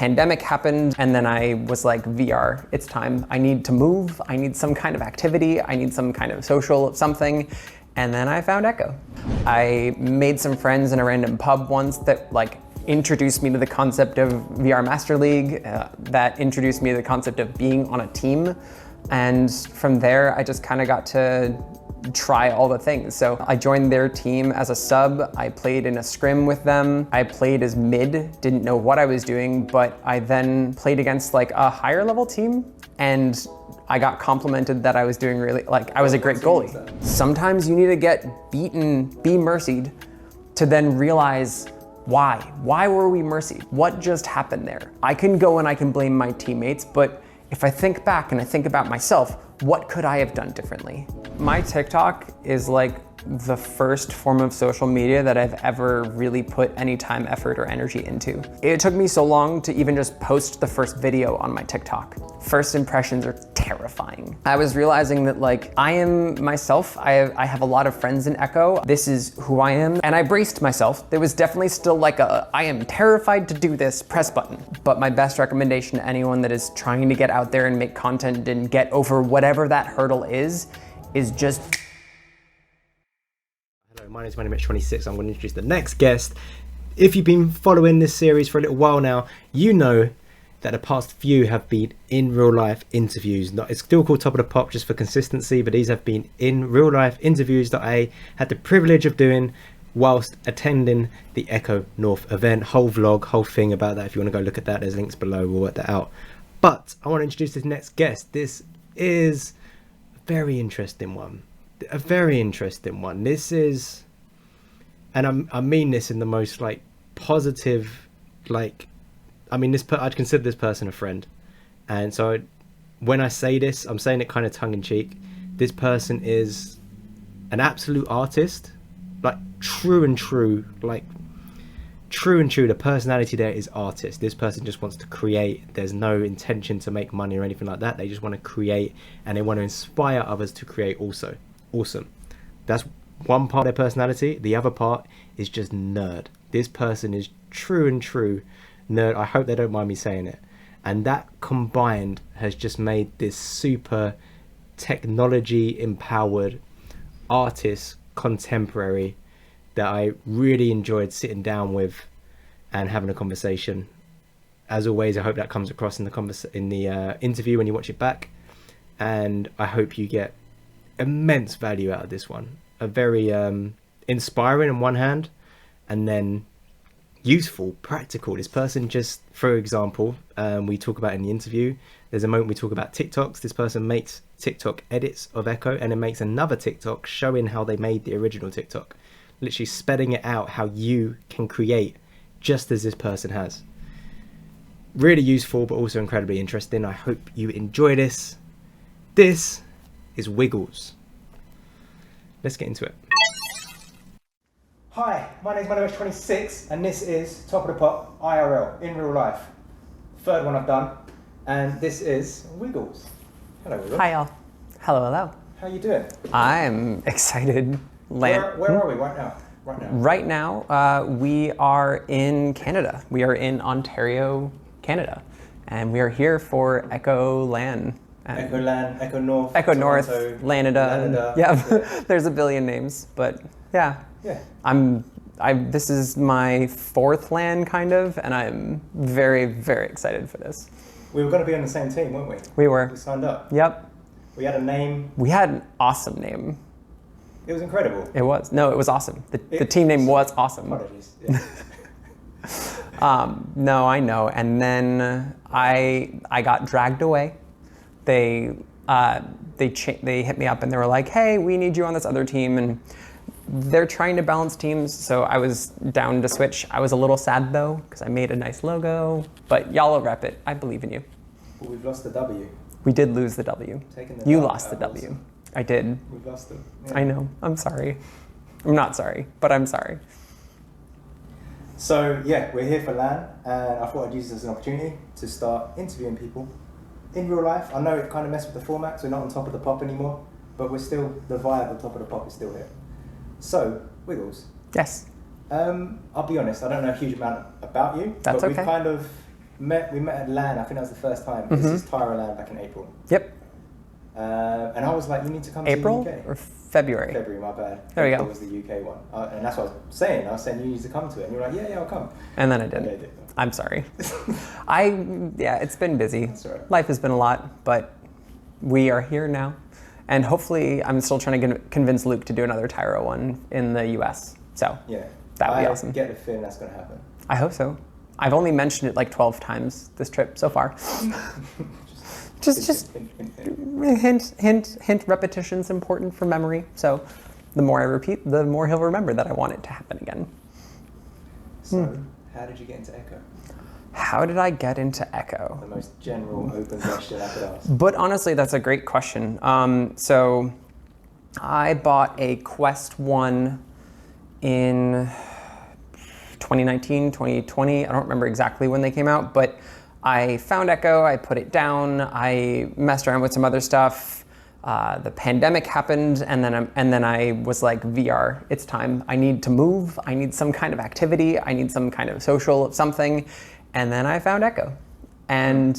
pandemic happened, and then I was like, VR, it's time. I need to move. I need some kind of activity. I need some kind of social something. And then I found Echo. I made some friends in a random pub once that like introduced me to the concept of VR Master League, that introduced me to the concept of being on a team. And from there, I just kind of got to try all the things. So I joined their team as a sub. I played in a scrim with them. I played as mid, didn't know what I was doing, but I then played against like a higher level team, and I got complimented that I was doing really, like I was a great goalie. Sometimes you need to get beaten, be mercied, to then realize why. Why were we mercied? What just happened there? I can go and I can blame my teammates, but if I think back and I think about myself, what could I have done differently? My TikTok is like the first form of social media that I've ever really put any time, effort, or energy into. It took me so long to even just post the first video on my TikTok. First impressions are terrifying. I was realizing that like, I am myself. I have a lot of friends in Echo. This is who I am. And I braced myself. There was definitely still like I am terrified to do this press button. But my best recommendation to anyone that is trying to get out there and make content and get over whatever that hurdle is just. Hello, my name is MoneyMitch26. I'm going to introduce the next guest. If you've been following this series for a little while now, you know that the past few have been in real life interviews. It's still called Top of the Pop just for consistency, but these have been in real life interviews that I had the privilege of doing whilst attending the Echo North event. Whole vlog, whole thing about that. If you want to go look at that, there's links below. We'll work that out. But I want to introduce this next guest. This is a very interesting one. A very interesting one. This is, and I mean this in the most like positive, like, I mean I'd consider this person a friend, and so when I say this, I'm saying it kind of tongue-in-cheek. This person is an absolute artist, like true and true. The personality there is artist. This person just wants to create. There's no intention to make money or anything like that. They just want to create, and they want to inspire others to create also. Awesome. That's one part of their personality. The other part is just nerd. This person is true and true nerd. I hope they don't mind me saying it. And that combined has just made this super technology empowered artist contemporary that I really enjoyed sitting down with and having a conversation. As always, I hope that comes across in the interview when you watch it back, and I hope you get immense value out of this one. A very inspiring on one hand, and then useful, practical. This person just, for example, we talk about in the interview, there's a moment we talk about TikToks. This person makes TikTok edits of Echo, and then makes another TikTok showing how they made the original TikTok, literally spelling it out how you can create just as this person has. Really useful, but also incredibly interesting. I hope you enjoy this. This is Wiggles. Let's get into it. Hi, my name is MoneyMitch26, and this is Top of the Pop IRL, in real life. Third one I've done, and this is Wiggles. Hello, Wiggles. Hi, y'all. Hello. How you doing? I'm excited. Where are we right now? Right now, we are in Canada. We are in Ontario, Canada, and we are here for Echo LAN. Echo LAN, Echo North, Echo North, Toronto, LANada. Yeah, there's a billion names, but yeah. This is my fourth LAN kind of, and I'm very, very excited for this. We were going to be on the same team, weren't we? We were. We signed up. Yep. We had a name. We had an awesome name. It was incredible. It was. No, it was awesome. The team name was awesome. Apologies. Yeah. No, I know. And then I got dragged away. They hit me up and they were like, "Hey, we need you on this other team," and they're trying to balance teams, so I was down to switch. I was a little sad though, because I made a nice logo, but y'all will rep it. I believe in you. Well, we've lost the W. We did lose the W. You lost the W. Awesome. I did. We've lost them. Yeah. I know. I'm sorry. I'm not sorry, but I'm sorry. So yeah, we're here for LAN, and I thought I'd use this as an opportunity to start interviewing people in real life. I know it kind of messed with the format, so we're not on Top of the Pop anymore, but we're still, the vibe of Top of the Pop is still here. So, Wiggles. Yes. I'll be honest, I don't know a huge amount about you. That's but okay. We've kind of We met at LAN. I think that was the first time. This is LAN back in April. Yep. And I was like, you need to come April to the UK. or February? February, my bad. There we go. April was the UK one. And that's what I was saying. I was saying you need to come to it. And you were like, yeah, I'll come. And then I didn't. I did. I'm sorry. Yeah, it's been busy. That's all right. Life has been a lot, but we are here now. And hopefully I'm still trying to convince Luke to do another Tyro one in the US. So yeah, that would be awesome. I get the feeling that's going to happen. I hope so. I've only mentioned it like 12 times this trip so far. just hint, repetition's important for memory. So the more I repeat, the more he'll remember that I want it to happen again. So, how did you get into Echo? How did I get into Echo? The most general, open question I could ask. But honestly, that's a great question. So I bought a Quest 1 in 2019, 2020. I don't remember exactly when they came out, but I found Echo, I put it down, I messed around with some other stuff. The pandemic happened, and then I was like, VR, it's time. I need to move. I need some kind of activity. I need some kind of social something. And then I found Echo, and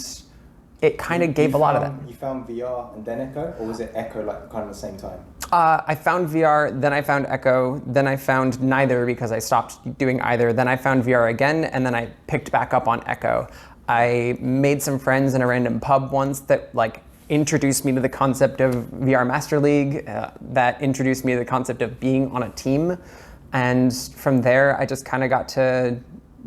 it kind of gave a lot of that. You found VR and then Echo, or was it Echo like kind of the same time? I found VR, then I found Echo, then I found neither because I stopped doing either. Then I found VR again, and then I picked back up on Echo. I made some friends in a random pub once that like introduced me to the concept of VR Master League, that introduced me to the concept of being on a team. And from there, I just kind of got to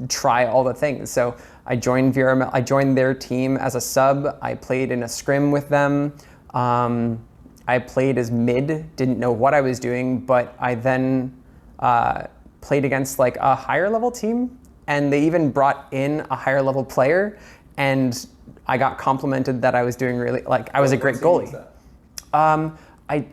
try all the things. So I joined I joined their team as a sub. I played in a scrim with them. I played as mid, didn't know what I was doing, but I then played against like a higher level team, and they even brought in a higher level player, and I got complimented that I was doing really, like I was a great goalie.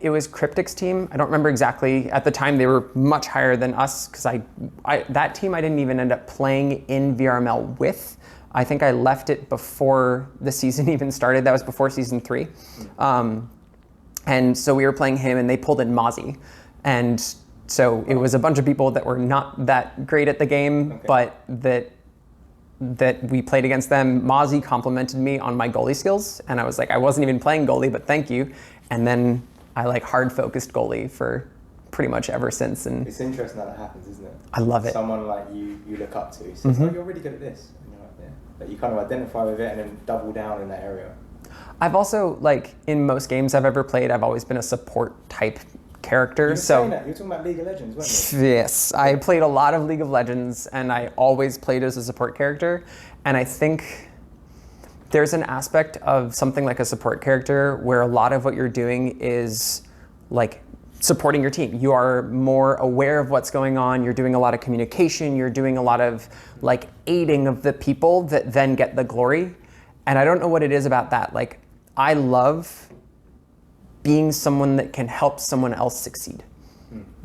It was Cryptic's team. I don't remember exactly. At the time, they were much higher than us, because that team I didn't even end up playing in VRML with. I think I left it before the season even started. That was before season 3. And so we were playing him, and they pulled in Mozzie. And so it was a bunch of people that were not that great at the game, but that we played against them. Mozzie complimented me on my goalie skills, and I was like, I wasn't even playing goalie, but thank you. And then I like hard focused goalie for pretty much ever since. And it's interesting how that happens, isn't it? I love it. Someone like you look up to says, oh, you're really good at this. And you're like, yeah. But you kind of identify with it and then double down in that area. I've also, like, in most games I've ever played, I've always been a support type character. You were saying that. You were talking about League of Legends, weren't you? Yes, I played a lot of League of Legends, and I always played as a support character. And I think there's an aspect of something like a support character where a lot of what you're doing is like supporting your team. You are more aware of what's going on. You're doing a lot of communication. You're doing a lot of like aiding of the people that then get the glory. And I don't know what it is about that. Like, I love being someone that can help someone else succeed.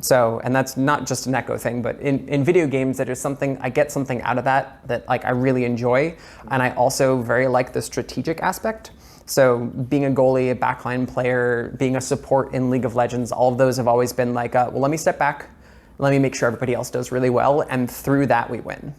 So, and that's not just an Echo thing, but in video games, that is something, I get something out of that like I really enjoy. And I also very like the strategic aspect. So being a goalie, a backline player, being a support in League of Legends, all of those have always been like, well, let me step back, let me make sure everybody else does really well, and through that we win.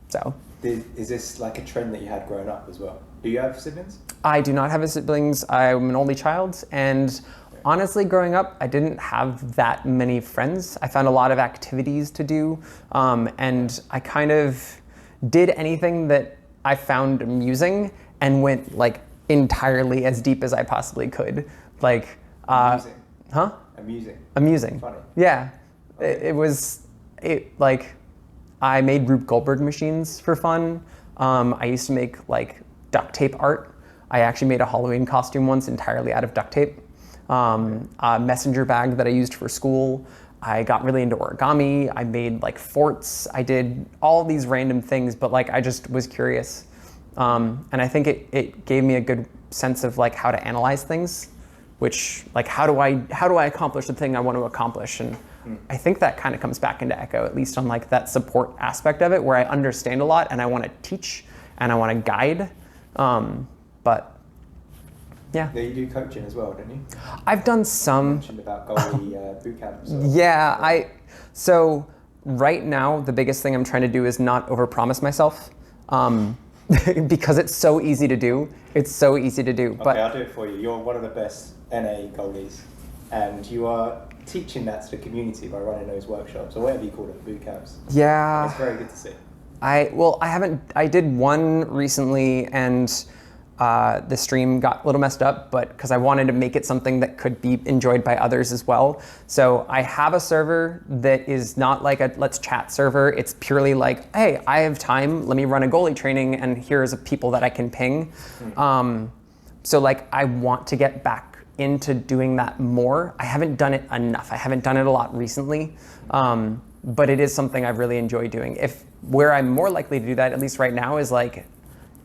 So. Is this like a trend that you had growing up as well? Do you have siblings? I do not have siblings. I'm an only child, and honestly, growing up, I didn't have that many friends. I found a lot of activities to do, and I kind of did anything that I found amusing and went like entirely as deep as I possibly could. Like, amusing. Huh? Amusing. Funny. Okay. Yeah, like, I made Rube Goldberg machines for fun. I used to make like duct tape art. I actually made a Halloween costume once entirely out of duct tape. A messenger bag that I used for school. I got really into origami. I made like forts. I did all these random things, but like I just was curious. And I think it gave me a good sense of like how to analyze things, which like how do I accomplish the thing I want to accomplish? And I think that kind of comes back into Echo, at least on like that support aspect of it, where I understand a lot and I want to teach and I want to guide. But yeah. You do coaching as well, don't you? I've done some. You mentioned about goalie boot camps. Yeah, so right now the biggest thing I'm trying to do is not overpromise myself. because it's so easy to do. It's so easy to do. Okay, but I'll do it for you. You're one of the best NA goalies, and you are teaching that to the community by running those workshops, or whatever you call them, boot camps. yeah, It's very good to see. I did one recently, and the stream got a little messed up, but because I wanted to make it something that could be enjoyed by others as well. So I have a server that is not like a let's chat server. It's purely like, hey, I have time, let me run a goalie training, and here's people that I can ping. So like I want to get back into doing that more. I haven't done it enough. I haven't done it a lot recently, but it is something I really enjoy doing. Where I'm more likely to do that, at least right now, is like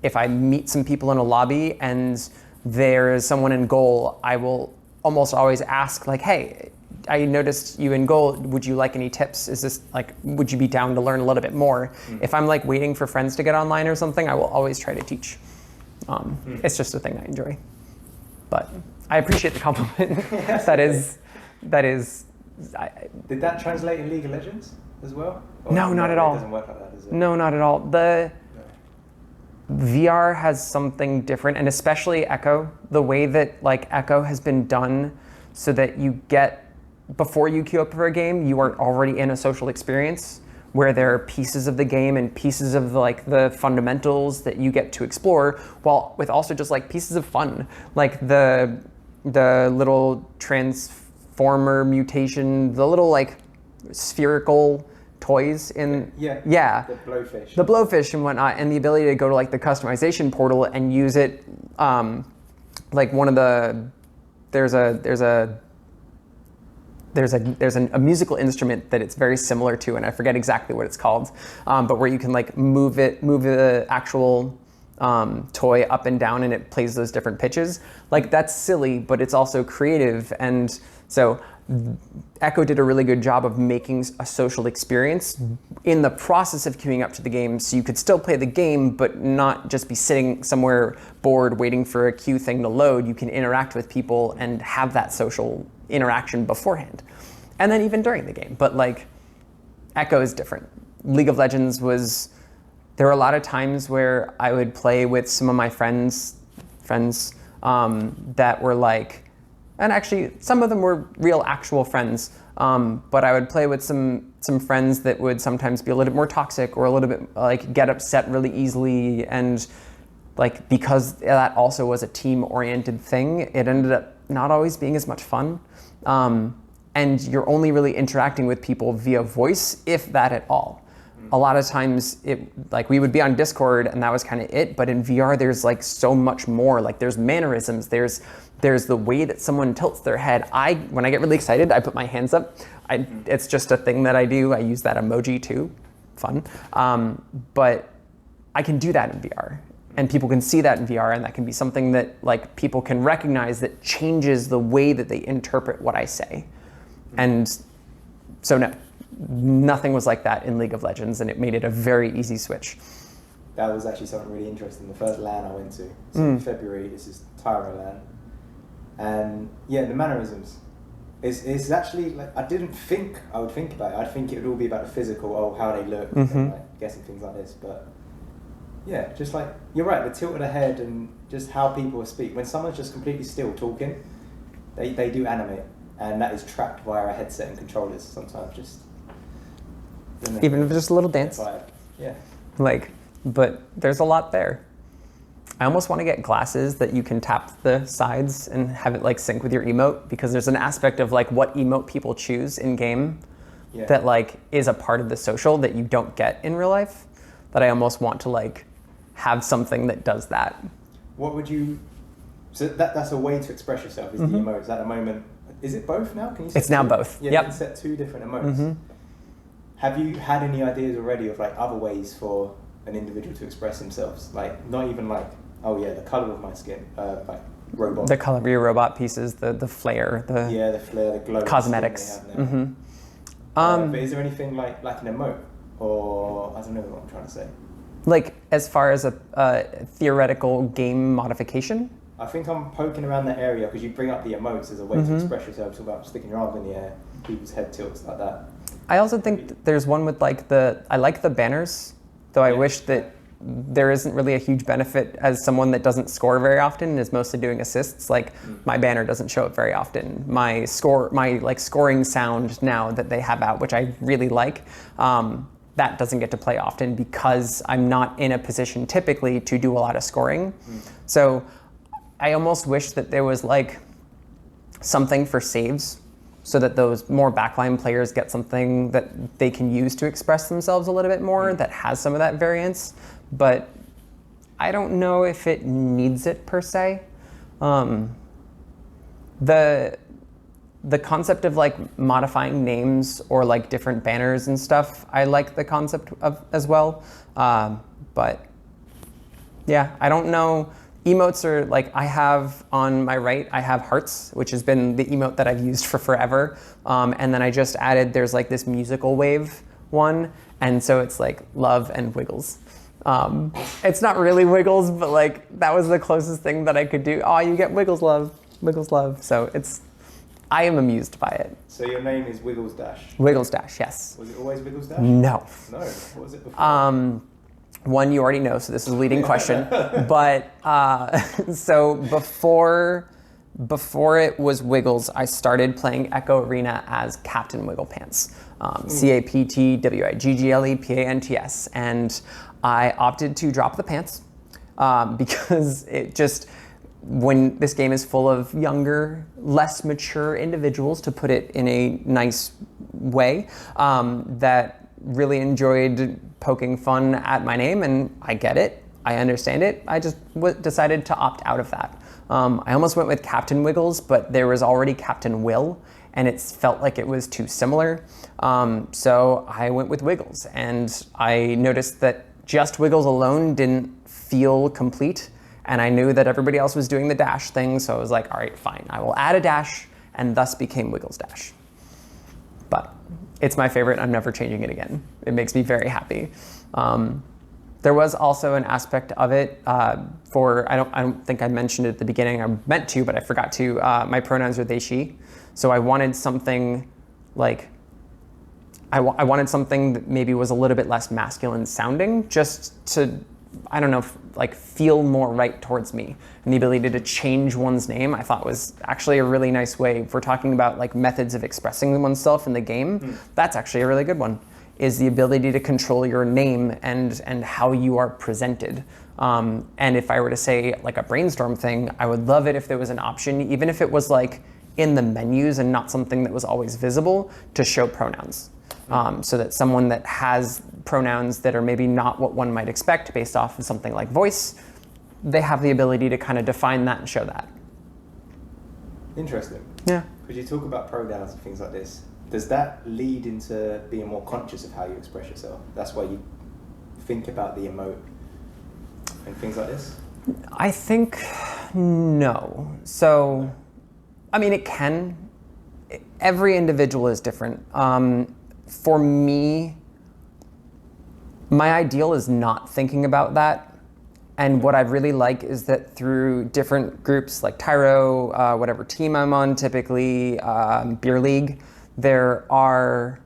if I meet some people in a lobby and there is someone in goal, I will almost always ask like, hey, I noticed you in goal. Would you like any tips? Is this like, would you be down to learn a little bit more? If I'm like waiting for friends to get online or something, I will always try to teach. It's just a thing I enjoy. But I appreciate the compliment. that is. Did that translate in League of Legends as well? Or No, not at all. It doesn't work like that, does it? No, not at all. The VR has something different, and especially Echo, the way that like Echo has been done so that you get, before you queue up for a game, you are already in a social experience where there are pieces of the game and pieces of like the fundamentals that you get to explore, while with also just like pieces of fun, like the little transformer mutation, the little like spherical toys in the blowfish and whatnot, and the ability to go to like the customization portal and use it, like one of the there's a musical instrument that it's very similar to, and I forget exactly what it's called, but where you can like move the actual toy up and down, and it plays those different pitches. Like that's silly, but it's also creative, and so Echo did a really good job of making a social experience in the process of queuing up to the game, so you could still play the game, but not just be sitting somewhere bored waiting for a queue thing to load. You can interact with people and have that social interaction beforehand, and then even during the game. But like, Echo is different. League of Legends there were a lot of times where I would play with some of my friends that were like, and actually some of them were real actual friends, but I would play with some friends that would sometimes be a little bit more toxic or a little bit like get upset really easily, and like because that also was a team-oriented thing, it ended up not always being as much fun. And you're only really interacting with people via voice, if that at all. A lot of times we would be on Discord and that was kind of it, but in VR there's like so much more. Like there's mannerisms, there's the way that someone tilts their head. When I get really excited, I put my hands up. It's just a thing that I do. I use that emoji too, fun. But I can do that in VR, and people can see that in VR, and that can be something that like people can recognize that changes the way that they interpret what I say. And so no, nothing was like that in League of Legends, and it made it a very easy switch. That was actually something really interesting. The first LAN I went to, so in February, this is Tyro LAN. And yeah, the mannerisms. It's actually, like, I didn't think I would think about it. I'd think it would all be about the physical, how they look, and like guessing things like this. But yeah, just like, you're right, the tilt of the head and just how people speak. When someone's just completely still talking, they do animate. And that is tracked via a headset and controllers sometimes, just... Even if it's just a little dance. Yeah. But there's a lot there. I almost want to get glasses that you can tap the sides and have it like sync with your emote, because there's an aspect of like what emote people choose in game that like is a part of the social that you don't get in real life, that I almost want to like have something that does that. What would you... So that's a way to express yourself, is the emote. Is that a moment... Is it both now? Can you set It's now both. Yeah, you can set two different emotes. Have you had any ideas already of like other ways for an individual to express themselves? Like not even like, oh yeah, the color of my skin, like robot. The color of your robot pieces, the flare, the flare, the glow, cosmetics. But is there anything like an emote, or I don't know what I'm trying to say? Like as far as a theoretical game modification? I think I'm poking around that area because you bring up the emotes as a way to express yourself. Talk about sticking your arms in the air, people's head tilts like that. I also think there's one with like I like the banners, though I wish that there isn't really a huge benefit as someone that doesn't score very often and is mostly doing assists. Like my banner doesn't show up very often. My scoring sound now that they have out, which I really like, that doesn't get to play often because I'm not in a position typically to do a lot of scoring. So I almost wish that there was like something for saves so that those more backline players get something that they can use to express themselves a little bit more that has some of that variance. But I don't know if it needs it per se. The concept of like modifying names or like different banners and stuff, I like the concept of as well. But yeah, I don't know. Emotes are like, I have on my right, I have hearts, which has been the emote that I've used for forever. And then I just added, there's like this musical wave one. And so it's like love and wiggles. It's not really wiggles, but like that was the closest thing that I could do. Oh, you get wiggles love, wiggles love. So I am amused by it. So your name is Wiggles Dash? Wiggles Dash, yes. Was it always Wiggles Dash? No. No, what was it before? One you already know, so this is a leading question. But so before it was Wiggles, I started playing Echo Arena as Captain Wigglepants. CAPTWIGGLEPANTS. And I opted to drop the pants because it just, when this game is full of younger, less mature individuals, to put it in a nice way, that really enjoyed poking fun at my name, and I get it, I understand it. I just decided to opt out of that. I almost went with Captain Wiggles, but there was already Captain Will, and it felt like it was too similar. So I went with Wiggles, and I noticed that just Wiggles alone didn't feel complete, and I knew that everybody else was doing the dash thing, so I was like, all right, fine, I will add a dash, and thus became Wiggles Dash. But it's my favorite. I'm never changing it again. It makes me very happy. There was also an aspect of it for, I don't think I mentioned it at the beginning. I meant to, but I forgot to. My pronouns are they, she. So I wanted something like, I wanted something that maybe was a little bit less masculine sounding, just to, I don't know, like feel more right towards me. And the ability to change one's name, I thought was actually a really nice way. If we're talking about like methods of expressing oneself in the game, that's actually a really good one, is the ability to control your name and how you are presented. And if I were to say like a brainstorm thing, I would love it if there was an option, even if it was like in the menus and not something that was always visible, to show pronouns. So that someone that has pronouns that are maybe not what one might expect based off of something like voice, they have the ability to kind of define that and show that. Interesting. Yeah. Could you talk about pronouns and things like this? Does that lead into being more conscious of how you express yourself? That's why you think about the emote and things like this? I think no. So, I mean, it can. Every individual is different. For me, my ideal is not thinking about that. And what I really like is that through different groups like Tyro, whatever team I'm on, typically Beer League, I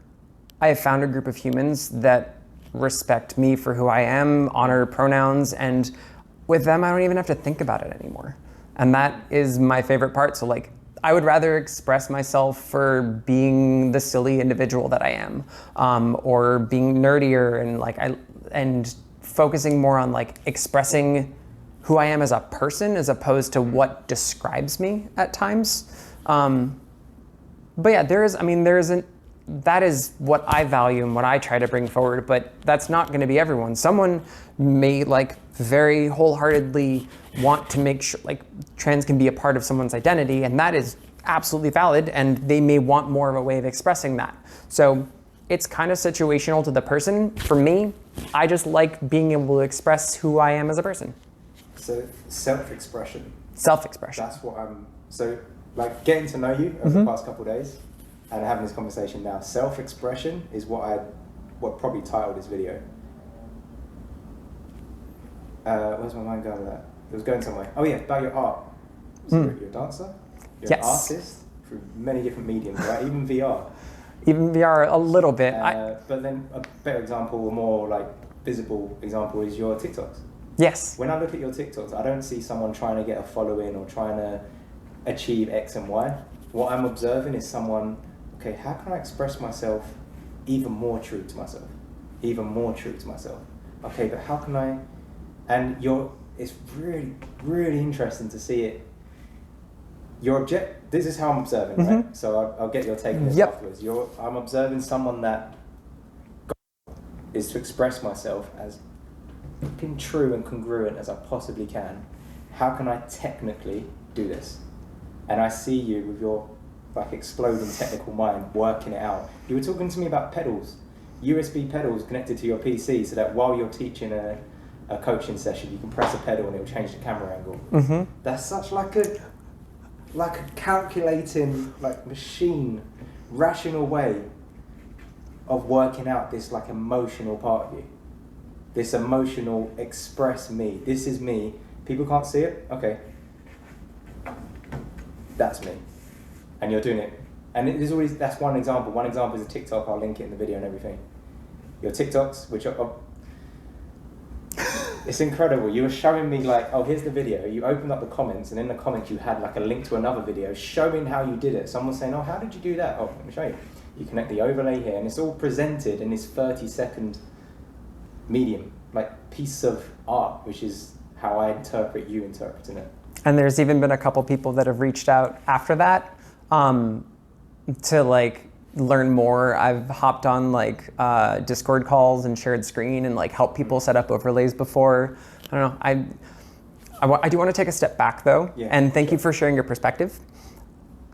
have found a group of humans that respect me for who I am, honor pronouns, and with them I don't even have to think about it anymore. And that is my favorite part. So like, I would rather express myself for being the silly individual that I am, or being nerdier and focusing more on like expressing who I am as a person as opposed to what describes me at times. But yeah, that is what I value and what I try to bring forward, but that's not going to be everyone. Someone may like very wholeheartedly want to make sure like trans can be a part of someone's identity, and that is absolutely valid, and they may want more of a way of expressing that. So it's kind of situational to the person. For me, I just like being able to express who I am as a person. So self-expression. Self-expression. That's what so like getting to know you over the past couple of days and having this conversation now, self-expression is what probably titled this video. Where's my mind going with that? It was going somewhere. Oh yeah, about your art. So you're a dancer? You're an artist through many different mediums, right? Even VR. Even VR a little bit. But then a better example, more like visible example is your TikToks. Yes. When I look at your TikToks, I don't see someone trying to get a following or trying to achieve X and Y. What I'm observing is someone, okay, how can I express myself even more true to myself? Even more true to myself. Okay, but how can I, and it's really, really interesting to see it. This is how I'm observing, Mm-hmm. right? So I'll get your take on this Yep. afterwards. I'm observing someone that is to express myself as fucking true and congruent as I possibly can. How can I technically do this? And I see you with your like exploding technical mind working it out. You were talking to me about pedals, USB pedals connected to your PC, so that while you're teaching a coaching session, you can press a pedal and it will change the camera angle. Mm-hmm. That's such like a calculating like machine, rational way of working out this like emotional part of you. This emotional express me. This is me. People can't see it. Okay. That's me. And you're doing it. And that's one example. One example is a TikTok. I'll link it in the video and everything. Your TikToks, which are it's incredible. You were showing me like, oh, here's the video. You opened up the comments, and in the comments you had like a link to another video showing how you did it. Someone's saying, oh, how did you do that? Oh, let me show you. You connect the overlay here, and it's all presented in this 30-second medium, like piece of art, which is how I interpret you interpreting it. And there's even been a couple people that have reached out after that to like learn more. I've hopped on like Discord calls and shared screen and like help people set up overlays before. I don't know. I do want to take a step back though, and thank you for sharing your perspective.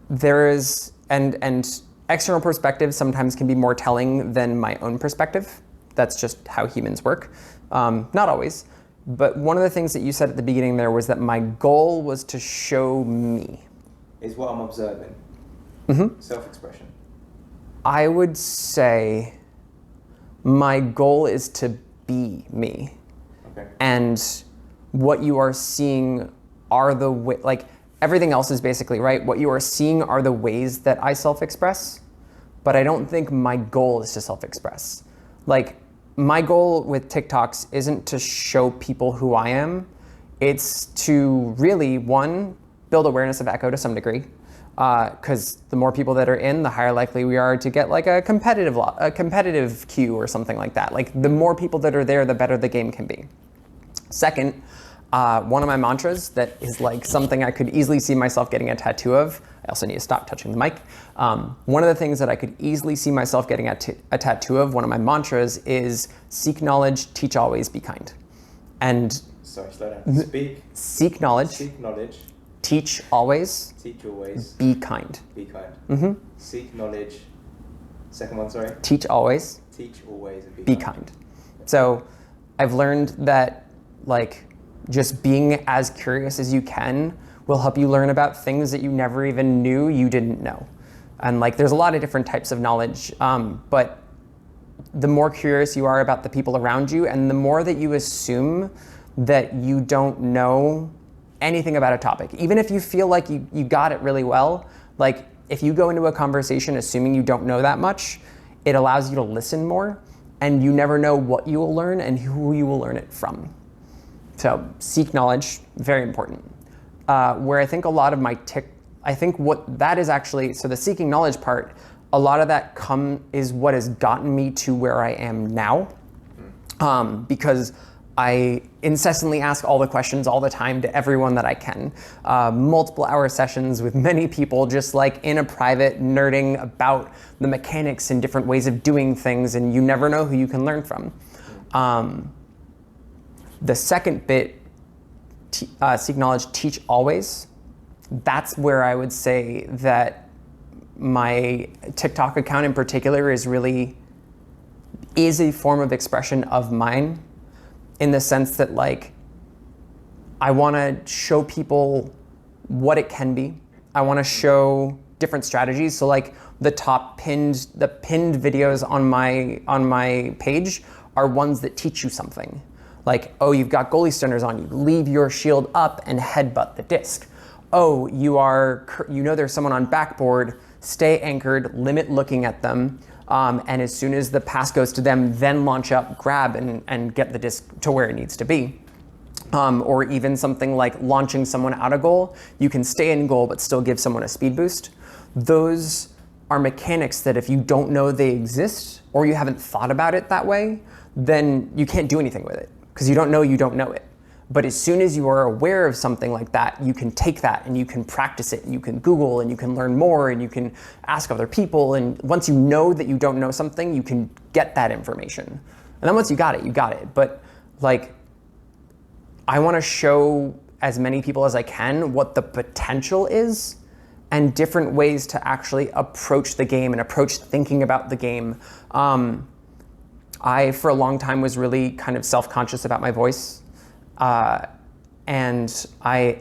There is, and external perspective sometimes can be more telling than my own perspective. That's just how humans work. Not always. But one of the things that you said at the beginning there was that my goal was to show me. Is what I'm observing. Mm-hmm. Self-expression. I would say my goal is to be me. Okay. And what you are seeing are the way, like everything else is basically, right? What you are seeing are the ways that I self-express, but I don't think my goal is to self-express. Like, my goal with TikToks isn't to show people who I am. It's to really, one, build awareness of Echo to some degree, because the more people that are in, the higher likely we are to get like a competitive queue or something like that. Like the more people that are there, the better the game can be. Second, one of my mantras that is like something I could easily see myself getting a tattoo of. I also need to stop touching the mic. One of the things that I could easily see myself getting a tattoo of, one of my mantras, is seek knowledge, teach always, be kind. And sorry, slow down. Seek knowledge. Seek knowledge. Teach always. Teach always. Be kind. Be kind. Mm-hmm. Seek knowledge. Second one, sorry. Teach always. Teach always and be kind. So I've learned that like just being as curious as you can will help you learn about things that you never even knew you didn't know. And like there's a lot of different types of knowledge, but the more curious you are about the people around you and the more that you assume that you don't know anything about a topic, even if you feel like you got it really well, like if you go into a conversation assuming you don't know that much, it allows you to listen more, and you never know what you will learn and who you will learn it from. So seek knowledge, very important. Where I think a lot of my I think what that is actually, so the seeking knowledge part, a lot of that is what has gotten me to where I am now, because I incessantly ask all the questions all the time to everyone that I can. Multiple hour sessions with many people, just like in a private nerding about the mechanics and different ways of doing things, and you never know who you can learn from. The second bit, seek knowledge, teach always. That's where I would say that my TikTok account in particular is a form of expression of mine, in the sense that like, I wanna show people what it can be. I wanna show different strategies. So like the pinned videos on my page are ones that teach you something. Like, oh, you've got goalie stunners on you. Leave your shield up and headbutt the disc. Oh, you know there's someone on backboard. Stay anchored, limit looking at them. And as soon as the pass goes to them, then launch up, grab, and get the disk to where it needs to be. Or even something like launching someone out of goal. You can stay in goal, but still give someone a speed boost. Those are mechanics that if you don't know they exist, or you haven't thought about it that way, then you can't do anything with it, because you don't know it. But as soon as you are aware of something like that, you can take that and you can practice it, and you can Google, and you can learn more, and you can ask other people. And once you know that you don't know something, you can get that information. And then once you got it, you got it. But like, I want to show as many people as I can what the potential is and different ways to actually approach the game and approach thinking about the game. I, for a long time, was really kind of self-conscious about my voice. And I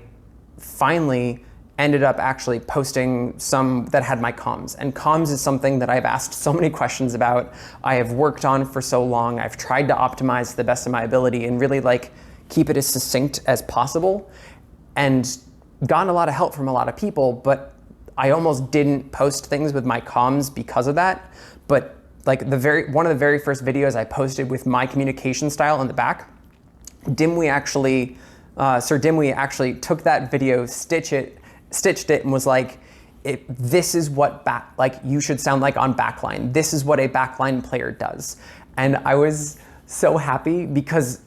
finally ended up actually posting some that had my comms. And comms is something that I've asked so many questions about. I have worked on for so long. I've tried to optimize to the best of my ability and really like keep it as succinct as possible, and gotten a lot of help from a lot of people, but I almost didn't post things with my comms because of that. But like one of the very first videos I posted with my communication style in the back, Dimwee actually, Sir Dimwee actually took that video, stitched it, and was like, this is what you should sound like on backline. This is what a backline player does. And I was so happy, because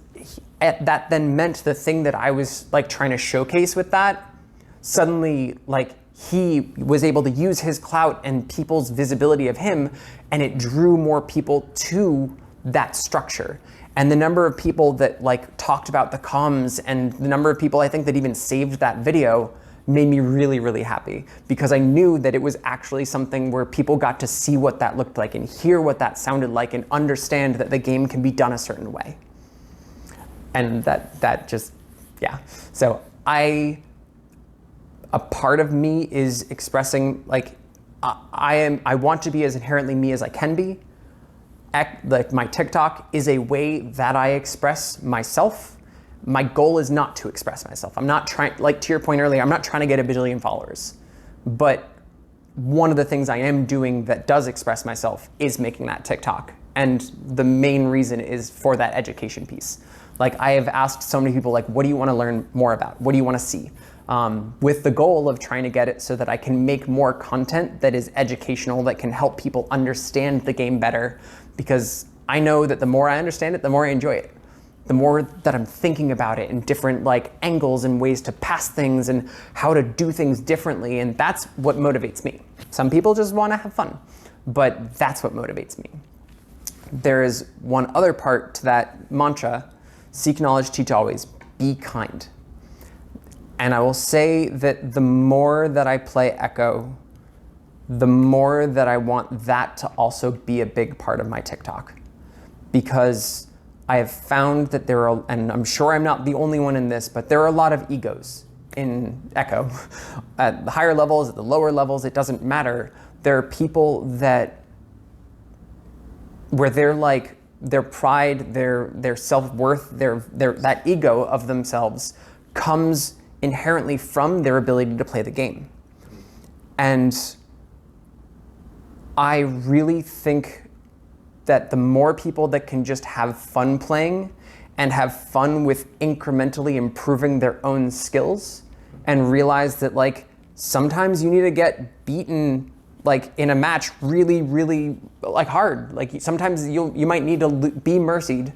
that then meant the thing that I was like trying to showcase with that, suddenly like he was able to use his clout and people's visibility of him, and it drew more people to that structure. And the number of people that like talked about the comms, and the number of people I think that even saved that video, made me really, really happy, because I knew that it was actually something where people got to see what that looked like and hear what that sounded like and understand that the game can be done a certain way. And that just, yeah. So a part of me is expressing, like, I want to be as inherently me as I can be. Like, my TikTok is a way that I express myself. My goal is not to express myself. I'm not trying, like to your point earlier, I'm not trying to get a bajillion followers. But one of the things I am doing that does express myself is making that TikTok. And the main reason is for that education piece. Like, I have asked so many people, like, what do you want to learn more about? What do you want to see? With the goal of trying to get it so that I can make more content that is educational, that can help people understand the game better. Because I know that the more I understand it, the more I enjoy it. The more that I'm thinking about it in different like angles and ways to pass things and how to do things differently. And that's what motivates me. Some people just want to have fun, but that's what motivates me. There is one other part to that mantra: seek knowledge, teach always, be kind. And I will say that the more that I play Echo, the more that I want that to also be a big part of my TikTok. Because I have found that there are, and I'm sure I'm not the only one in this, but there are a lot of egos in Echo. At the higher levels, at the lower levels, it doesn't matter. There are people where they're like, their pride, their self-worth, that ego of themselves comes inherently from their ability to play the game. And I really think that the more people that can just have fun playing and have fun with incrementally improving their own skills, and realize that like sometimes you need to get beaten like in a match really, really like hard. Like sometimes you might need to be mercied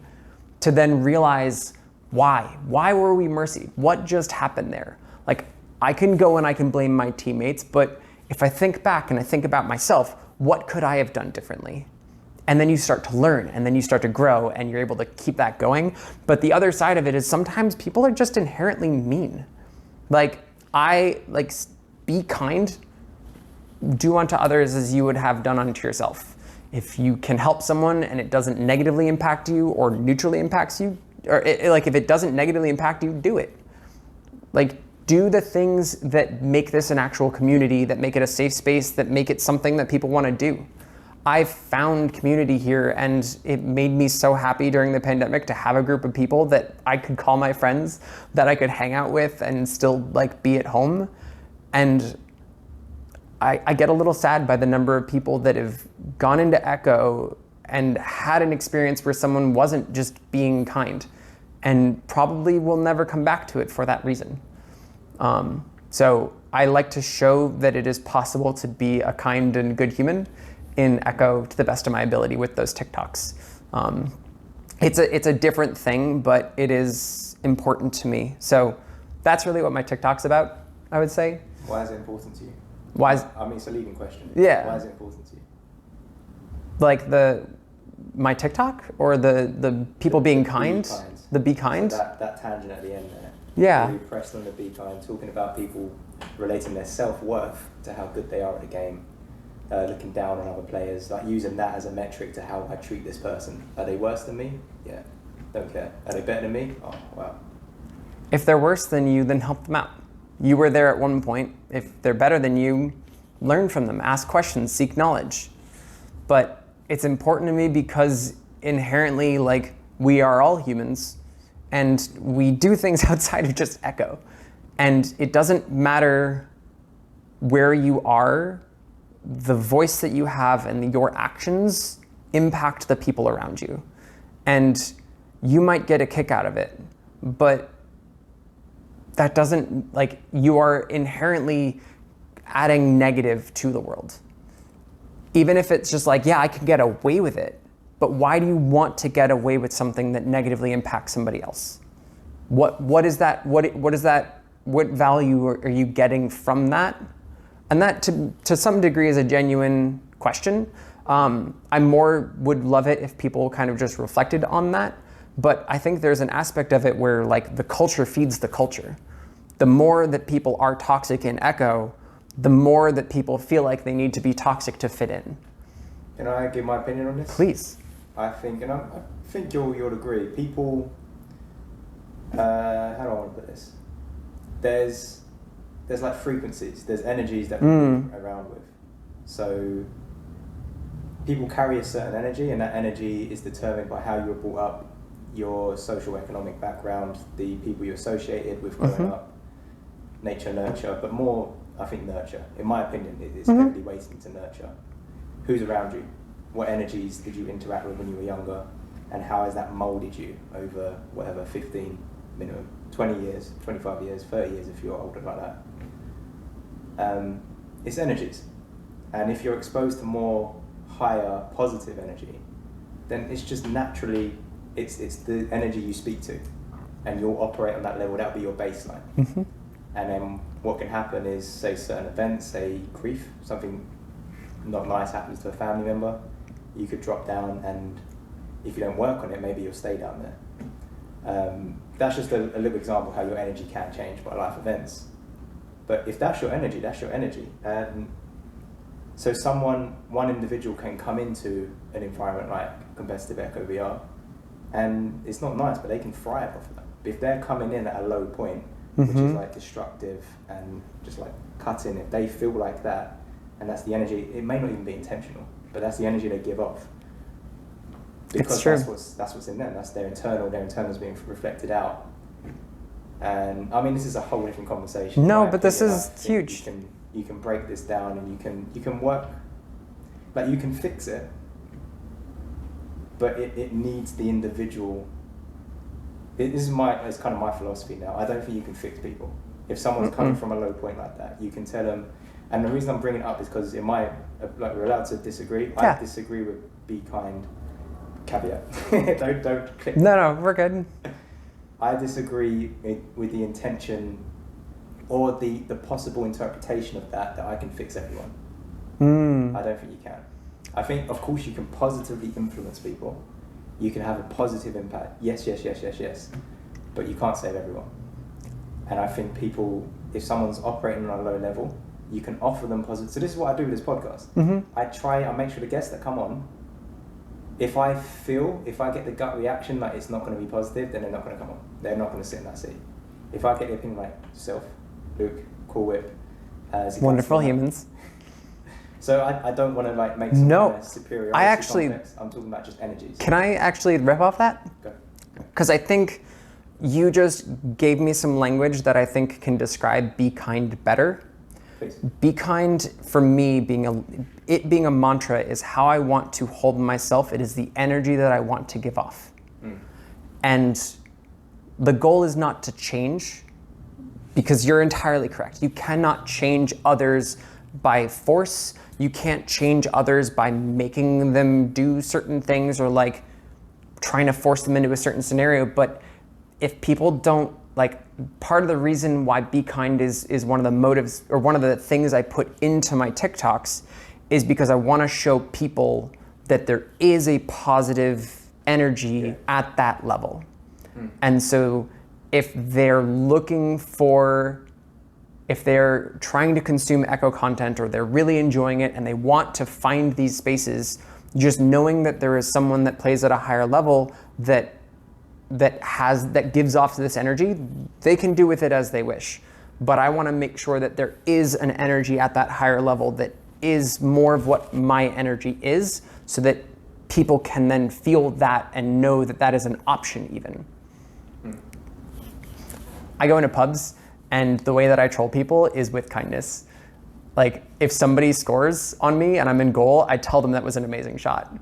to then realize why were we mercied? What just happened there? Like, I can go and I can blame my teammates, but if I think back and I think about myself, what could I have done differently? And then you start to learn, and then you start to grow, and you're able to keep that going. But the other side of it is sometimes people are just inherently mean. Like, be kind, do unto others as you would have done unto yourself. If you can help someone and it doesn't negatively impact you or neutrally impacts you, or if it doesn't negatively impact you, do it. Like, do the things that make this an actual community, that make it a safe space, that make it something that people want to do. I've found community here, and it made me so happy during the pandemic to have a group of people that I could call my friends, that I could hang out with and still like be at home. And I get a little sad by the number of people that have gone into Echo and had an experience where someone wasn't just being kind, and probably will never come back to it for that reason. So I like to show that it is possible to be a kind and good human in Echo to the best of my ability with those TikToks. It's a different thing, but it is important to me. So that's really what my TikTok's about, I would say. Why is it important to you? I mean, it's a leading question. Yeah. Why is it important to you? Like my TikTok or the people being kind? The be kind? So that tangent at the end there. Yeah. Really pressed on the be kind, talking about people relating their self-worth to how good they are at the game, looking down on other players, like using that as a metric to how I treat this person. Are they worse than me? Yeah. Don't care. Are they better than me? Oh, wow. If they're worse than you, then help them out. You were there at one point. If they're better than you, learn from them, ask questions, seek knowledge. But it's important to me because inherently, like, we are all humans and we do things outside of just Echo. And it doesn't matter where you are, the voice that you have and your actions impact the people around you. And you might get a kick out of it, but that doesn't, like, you are inherently adding negative to the world. Even if it's just like, yeah, I can get away with it, but why do you want to get away with something that negatively impacts somebody else? What is that? What is that? What value are you getting from that? And that to some degree is a genuine question. I more would love it if people kind of just reflected on that. But I think there's an aspect of it where, like, the culture feeds the culture. The more that people are toxic in Echo, the more that people feel like they need to be toxic to fit in. Can I give my opinion on this? Please. I think you'll agree. People, how do I want to put this? There's like frequencies. There's energies that we move around with. So people carry a certain energy, and that energy is determined by how you were brought up, your social economic background, the people you associated with growing up, nature, nurture, but more, I think, nurture. In my opinion, it is heavily weighted to nurture. Who's around you? What energies did you interact with when you were younger? And how has that molded you over whatever, 15 minimum, 20 years, 25 years, 30 years if you're older like that? It's energies. And if you're exposed to more higher positive energy, then it's just naturally, it's the energy you speak to. And you'll operate on that level, that'll be your baseline. And then what can happen is, say certain events, say grief, something not nice happens to a family member, you could drop down, and if you don't work on it, maybe you'll stay down there. That's just a little example of how your energy can change by life events. But if that's your energy, that's your energy. So one individual can come into an environment like competitive Echo VR, and it's not nice, but they can thrive off of that. But if they're coming in at a low point, which is like destructive and just like cutting, if they feel like that, and that's the energy, it may not even be intentional, but that's the energy they give off. Because that's what's in them, that's their internal's being reflected out. And I mean, this is a whole different conversation. No, but this is huge. You can break this down, and you can work, like, you can fix it, but it needs the individual. It's kind of my philosophy now. I don't think you can fix people. If someone's coming from a low point like that, you can tell them. And the reason I'm bringing it up is because we're allowed to disagree. Yeah. I disagree with be kind. Caveat. don't click. No, we're good. I disagree with the intention or the possible interpretation of that I can fix everyone. I don't think you can. I think, of course, you can positively influence people. You can have a positive impact. Yes. But you can't save everyone. And I think people, if someone's operating on a low level, you can offer them positive. So this is what I do with this podcast. I make sure the guests that come on, if I get the gut reaction that it's not going to be positive, then they're not going to come on. They're not going to sit in that seat. If I get the opinion like yourself, Luke, Cool Whip, wonderful humans. So I don't want to like make some kind of superiority complex. I'm talking about just energies. Can I actually rip off that? Go. Because I think you just gave me some language that I think can describe be kind better. Please. Be kind, for me, it being a mantra is how I want to hold myself. It is the energy that I want to give off. And the goal is not to change, because you're entirely correct. You cannot change others by force. You can't change others by making them do certain things or like trying to force them into a certain scenario. But if people don't, like, part of the reason why Be Kind is one of the motives, or one of the things I put into my TikToks, is because I want to show people that there is a positive energy at that level. And so if they're trying to consume echo content, or they're really enjoying it and they want to find these spaces, just knowing that there is someone that plays at a higher level that gives off this energy, they can do with it as they wish. But I want to make sure that there is an energy at that higher level that is more of what my energy is, so that people can then feel that and know that that is an option even. I go into pubs, and the way that I troll people is with kindness. Like, if somebody scores on me and I'm in goal, I tell them that was an amazing shot.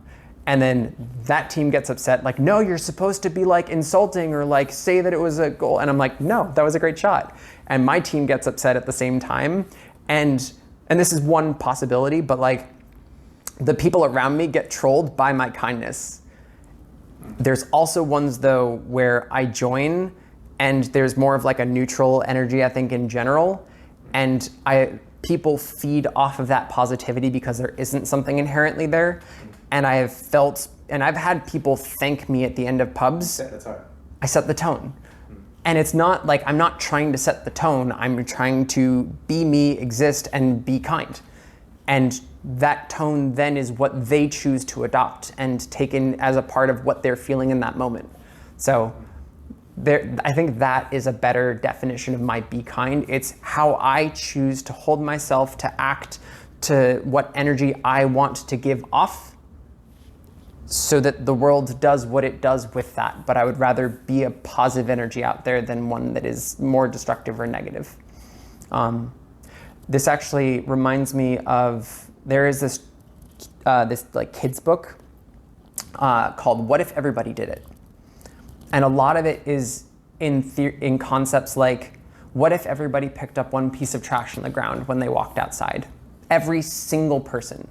And then that team gets upset, like, no, you're supposed to be like insulting or like say that it was a goal. And I'm like, no, that was a great shot. And my team gets upset at the same time. And this is one possibility, but like, the people around me get trolled by my kindness. There's also ones though where I join, and there's more of like a neutral energy, I think, in general. And people feed off of that positivity because there isn't something inherently there. And I have felt, and I've had people thank me at the end of pubs. Set the tone. I set the tone. And it's not like, I'm not trying to set the tone. I'm trying to be me, exist, and be kind. And that tone then is what they choose to adopt and take in as a part of what they're feeling in that moment. So I think that is a better definition of my Be Kind. It's how I choose to hold myself, to act, to what energy I want to give off, so that the world does what it does with that. But I would rather be a positive energy out there than one that is more destructive or negative. This actually reminds me of, there is this like kids book called What If Everybody Did It? And a lot of it is in concepts like, what if everybody picked up one piece of trash on the ground when they walked outside? Every single person.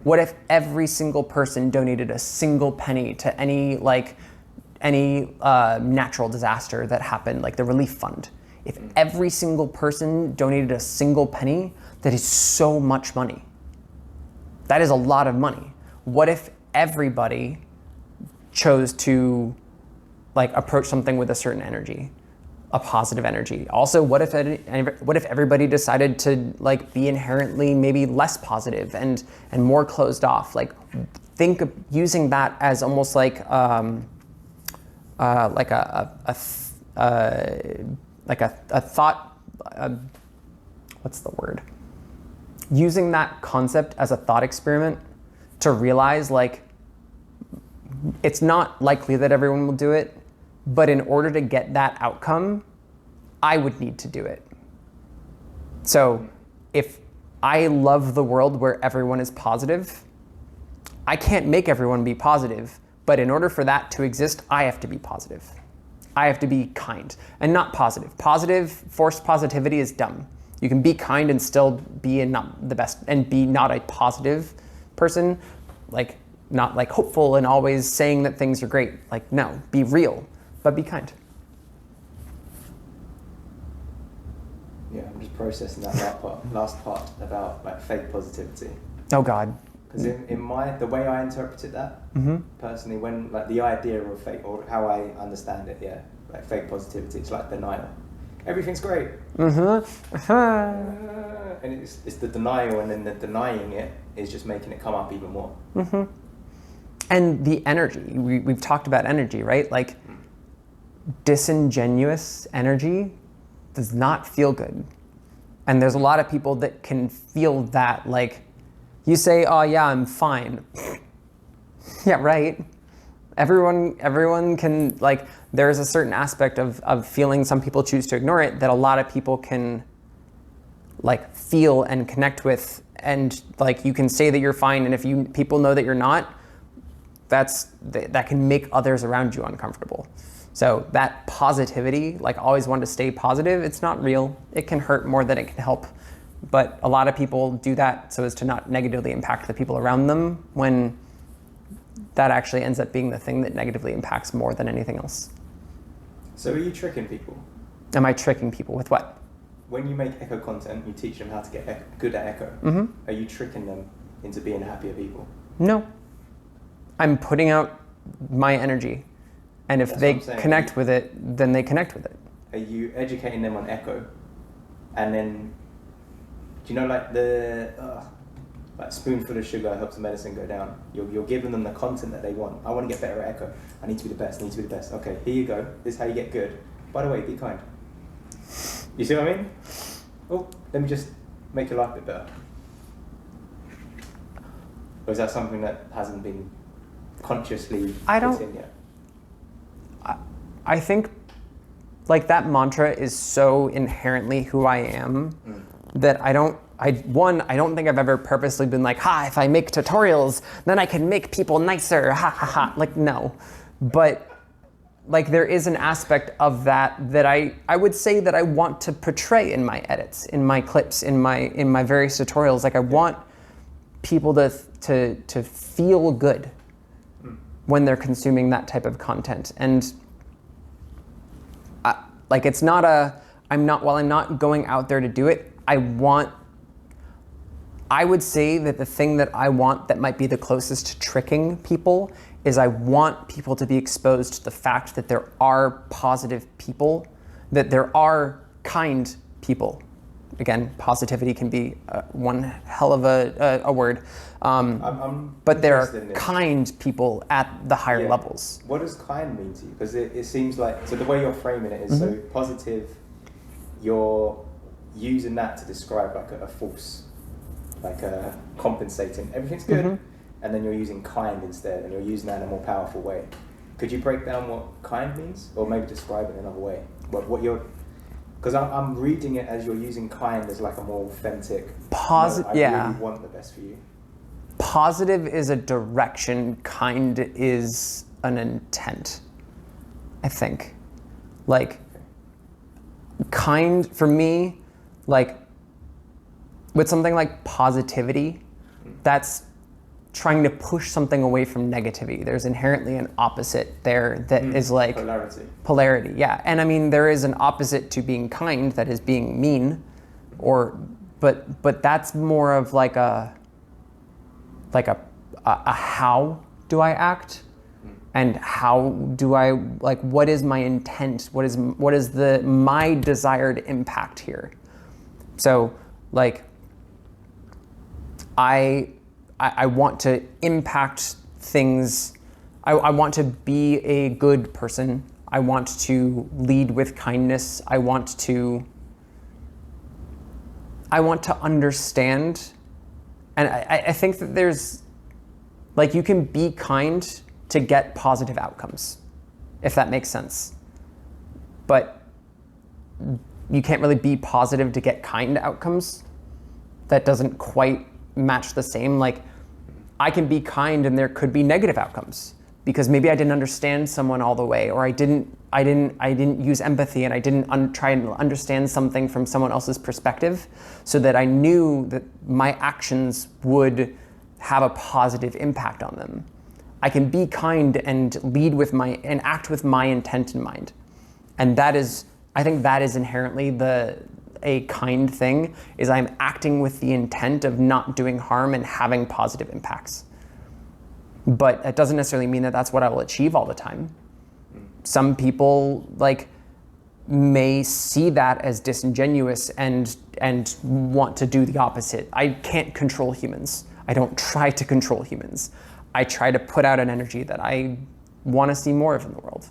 What if every single person donated a single penny to any natural disaster that happened, like the relief fund? If every single person donated a single penny, that is so much money. That is a lot of money. What if everybody chose to approach something with a certain energy, a positive energy? Also, what if everybody decided to be inherently maybe less positive and more closed off? Think of using that as almost like a thought. What's the word? Using that concept as a thought experiment to realize it's not likely that everyone will do it, but in order to get that outcome, I would need to do it. So if I love the world where everyone is positive, I can't make everyone be positive, but in order for that to exist, I have to be positive. I have to be kind and not positive. Forced positivity is dumb. You can be kind and still be not the best, and be not a positive person, not hopeful and always saying that things are great. No, be real, but be kind. Yeah, I'm just processing that last part about fake positivity. Oh God. Because the way I interpreted that, personally, when the idea of fake, or how I understand it, fake positivity, it's like denial. Everything's great. And it's the denial, and then the denying it is just making it come up even more. And the energy, we've talked about energy, right? Disingenuous energy does not feel good. And there's a lot of people that can feel that, you say, oh yeah, I'm fine. Yeah, right. Everyone can, there's a certain aspect of feeling, some people choose to ignore it, that a lot of people can like feel and connect with, and like you can say that you're fine, and if people know that you're not, that can make others around you uncomfortable. So that positivity, like always want to stay positive, it's not real. It can hurt more than it can help. But a lot of people do that so as to not negatively impact the people around them, when that actually ends up being the thing that negatively impacts more than anything else. So are you tricking people? Am I tricking people with what? When you make echo content, you teach them how to get good at echo. Mm-hmm. Are you tricking them into being happier people? No. I'm putting out my energy. And if they connect with it, then they connect with it. Are you educating them on echo? And then, do you know, like the like spoonful of sugar helps the medicine go down? You're giving them the content that they want. I want to get better at echo. I need to be the best. I need to be the best. Okay, here you go. This is how you get good. By the way, be kind. You see what I mean? Oh, let me just make your life a bit better. Or is that something that hasn't been consciously put in yet? I think like that mantra is so inherently who I am that I don't think I've ever purposely been like, if I make tutorials, then I can make people nicer, ha ha ha. Like, no. But like there is an aspect of that I would say that I want to portray in my edits, in my clips, in my various tutorials. Like I want people to feel good when they're consuming that type of content. And like it's not while I'm not going out there to do it, I would say that the thing that I want that might be the closest to tricking people is I want people to be exposed to the fact that there are positive people, that there are kind people. Again, positivity can be one hell of a word. But there are kind people at the higher levels. What does kind mean to you? Because it seems like, so the way you're framing it is so positive, you're using that to describe like a false, like a compensating, everything's good, and then you're using kind instead, and you're using that in a more powerful way. Could you break down what kind means? Or maybe describe it another way? What you're, because I'm reading it as you're using kind as like a more authentic, I really want the best for you. Positive is a direction, kind is an intent, I think. Like, kind, for me, like, with something like positivity, that's trying to push something away from negativity. There's inherently an opposite there that is like... Polarity, yeah. And I mean, there is an opposite to being kind that is being mean, but that's more of like a how do I act, and how do I, like, what is my intent? What is my desired impact here? So like, I want to impact things. I want to be a good person. I want to lead with kindness. I want to understand. And I think that there's, like, you can be kind to get positive outcomes, if that makes sense. But you can't really be positive to get kind outcomes. That doesn't quite match the same. Like, I can be kind and there could be negative outcomes because maybe I didn't understand someone all the way, or I didn't use empathy, and I didn't try and understand something from someone else's perspective, so that I knew that my actions would have a positive impact on them. I can be kind and and act with my intent in mind. And I think that is inherently a kind thing, is I'm acting with the intent of not doing harm and having positive impacts. But that doesn't necessarily mean that that's what I will achieve all the time. Some people may see that as disingenuous and want to do the opposite. I can't control humans. I don't try to control humans. I try to put out an energy that I want to see more of in the world,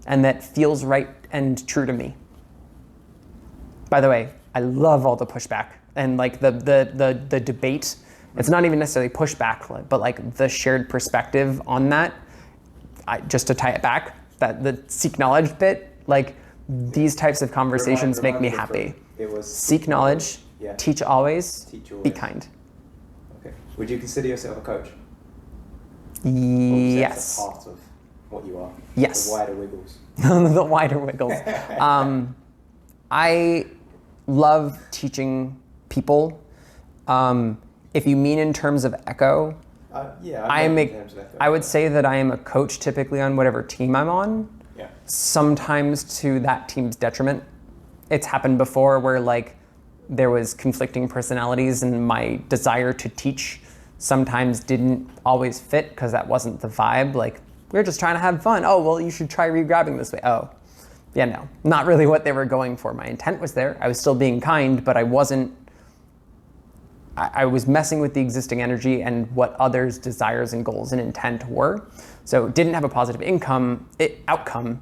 and that feels right and true to me. By the way, I love all the pushback and the debate. It's not even necessarily pushback, but like the shared perspective on that. Just to tie it back, that the seek knowledge bit, like these types of conversations make me happy. It was seek knowledge, yeah, Teach always, Teach always. be kind. Okay. Would you consider yourself a coach? Or is Yes. that a part of what you are? Yes. The wider wiggles. The wider wiggles. I love teaching people. If you mean in terms of Echo, Yeah, I would say that I am a coach typically on whatever team I'm on. Yeah. Sometimes to that team's detriment. It's happened before where like there was conflicting personalities and my desire to teach sometimes didn't always fit because that wasn't the vibe. Like, we're just trying to have fun. Oh, well, you should try re-grabbing this way. Oh, yeah, no, not really what they were going for. My intent was there. I was still being kind, but I wasn't, I was messing with the existing energy and what others' desires and goals and intent were. So didn't have a positive outcome,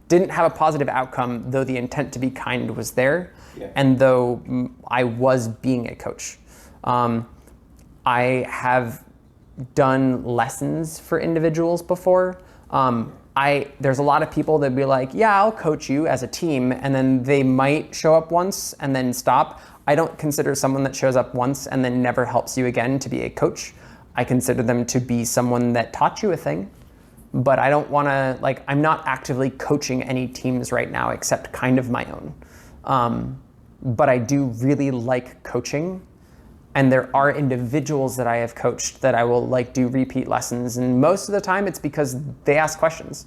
didn't have a positive outcome, though the intent to be kind was there. Yeah. And though I was being a coach. I have done lessons for individuals before. There's a lot of people that be like, yeah, I'll coach you as a team, and then they might show up once and then stop. I don't consider someone that shows up once and then never helps you again to be a coach. I consider them to be someone that taught you a thing, but I don't want to, like, I'm not actively coaching any teams right now except kind of my own. But I do really like coaching. And there are individuals that I have coached that I will like do repeat lessons. And most of the time it's because they ask questions.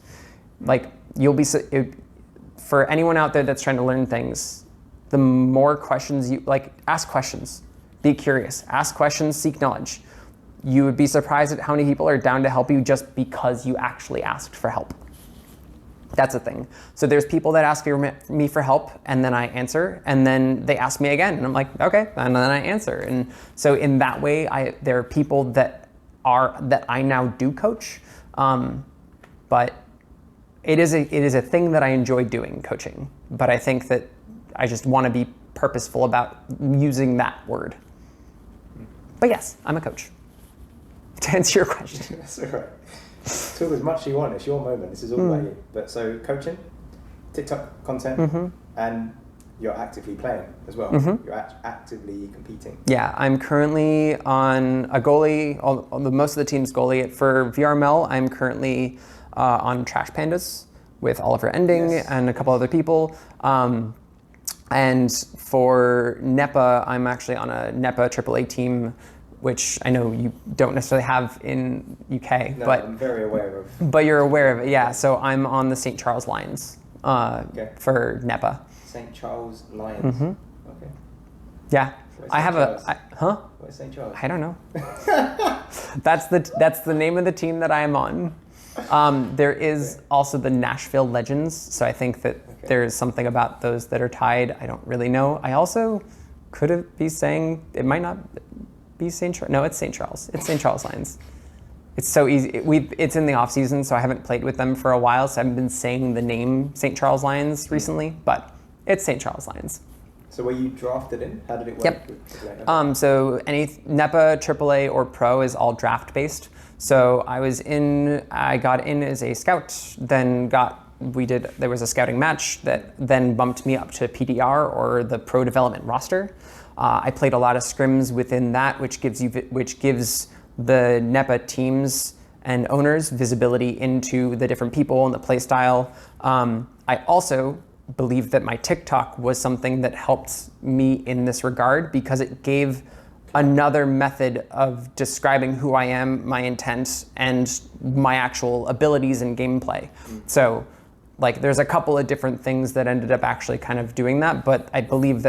Like, for anyone out there that's trying to learn things, the more questions you, like, ask questions, be curious, ask questions, seek knowledge. You would be surprised at how many people are down to help you just because you actually asked for help. That's a thing. So there's people that ask me for help and then I answer, and then they ask me again and I'm like, okay, and then I answer. And so in that way, there are people that I now do coach, but it is a thing that I enjoy doing, coaching. But I think that I just want to be purposeful about using that word. But yes, I'm a coach. To answer your question. That's all right. Talk as much as you want. It's your moment. This is all about you. But so coaching, TikTok content, and you're actively playing as well. You're actively competing. Yeah, I'm currently on a goalie, most of the team's goalie. For VRML, I'm currently on Trash Pandas with Oliver Ending and a couple other people. And for NEPA, I'm actually on a NEPA AAA team, which I know you don't necessarily have in UK, no, but I'm very aware of. But you're aware of it, yeah. So I'm on the St. Charles Lions for NEPA. St. Charles Lions. Okay. Yeah, I have Where's St. Charles? I don't know. That's the name of the team that I am on. There is also the Nashville Legends, so I think that there's something about those that are tied. I don't really know. I also could be saying it might not be St. Charles. No, it's St. Charles. It's St. Charles Lions. It's so easy. It's in the off season, so I haven't played with them for a while, so I haven't been saying the name St. Charles Lions recently, but it's St. Charles Lions. So were you drafted in? How did it work? Yep. So any NEPA, AAA, or Pro is all draft based. So I got in as a scout, then there was a scouting match that then bumped me up to PDR, or the Pro Development roster. I played a lot of scrims within that, which gives the NEPA teams and owners visibility into the different people and the play style. I also believe that my TikTok was something that helped me in this regard, because it gave another method of describing who I am, my intent, and my actual abilities and gameplay. So, like, there's a couple of different things that ended up actually kind of doing that, but I believe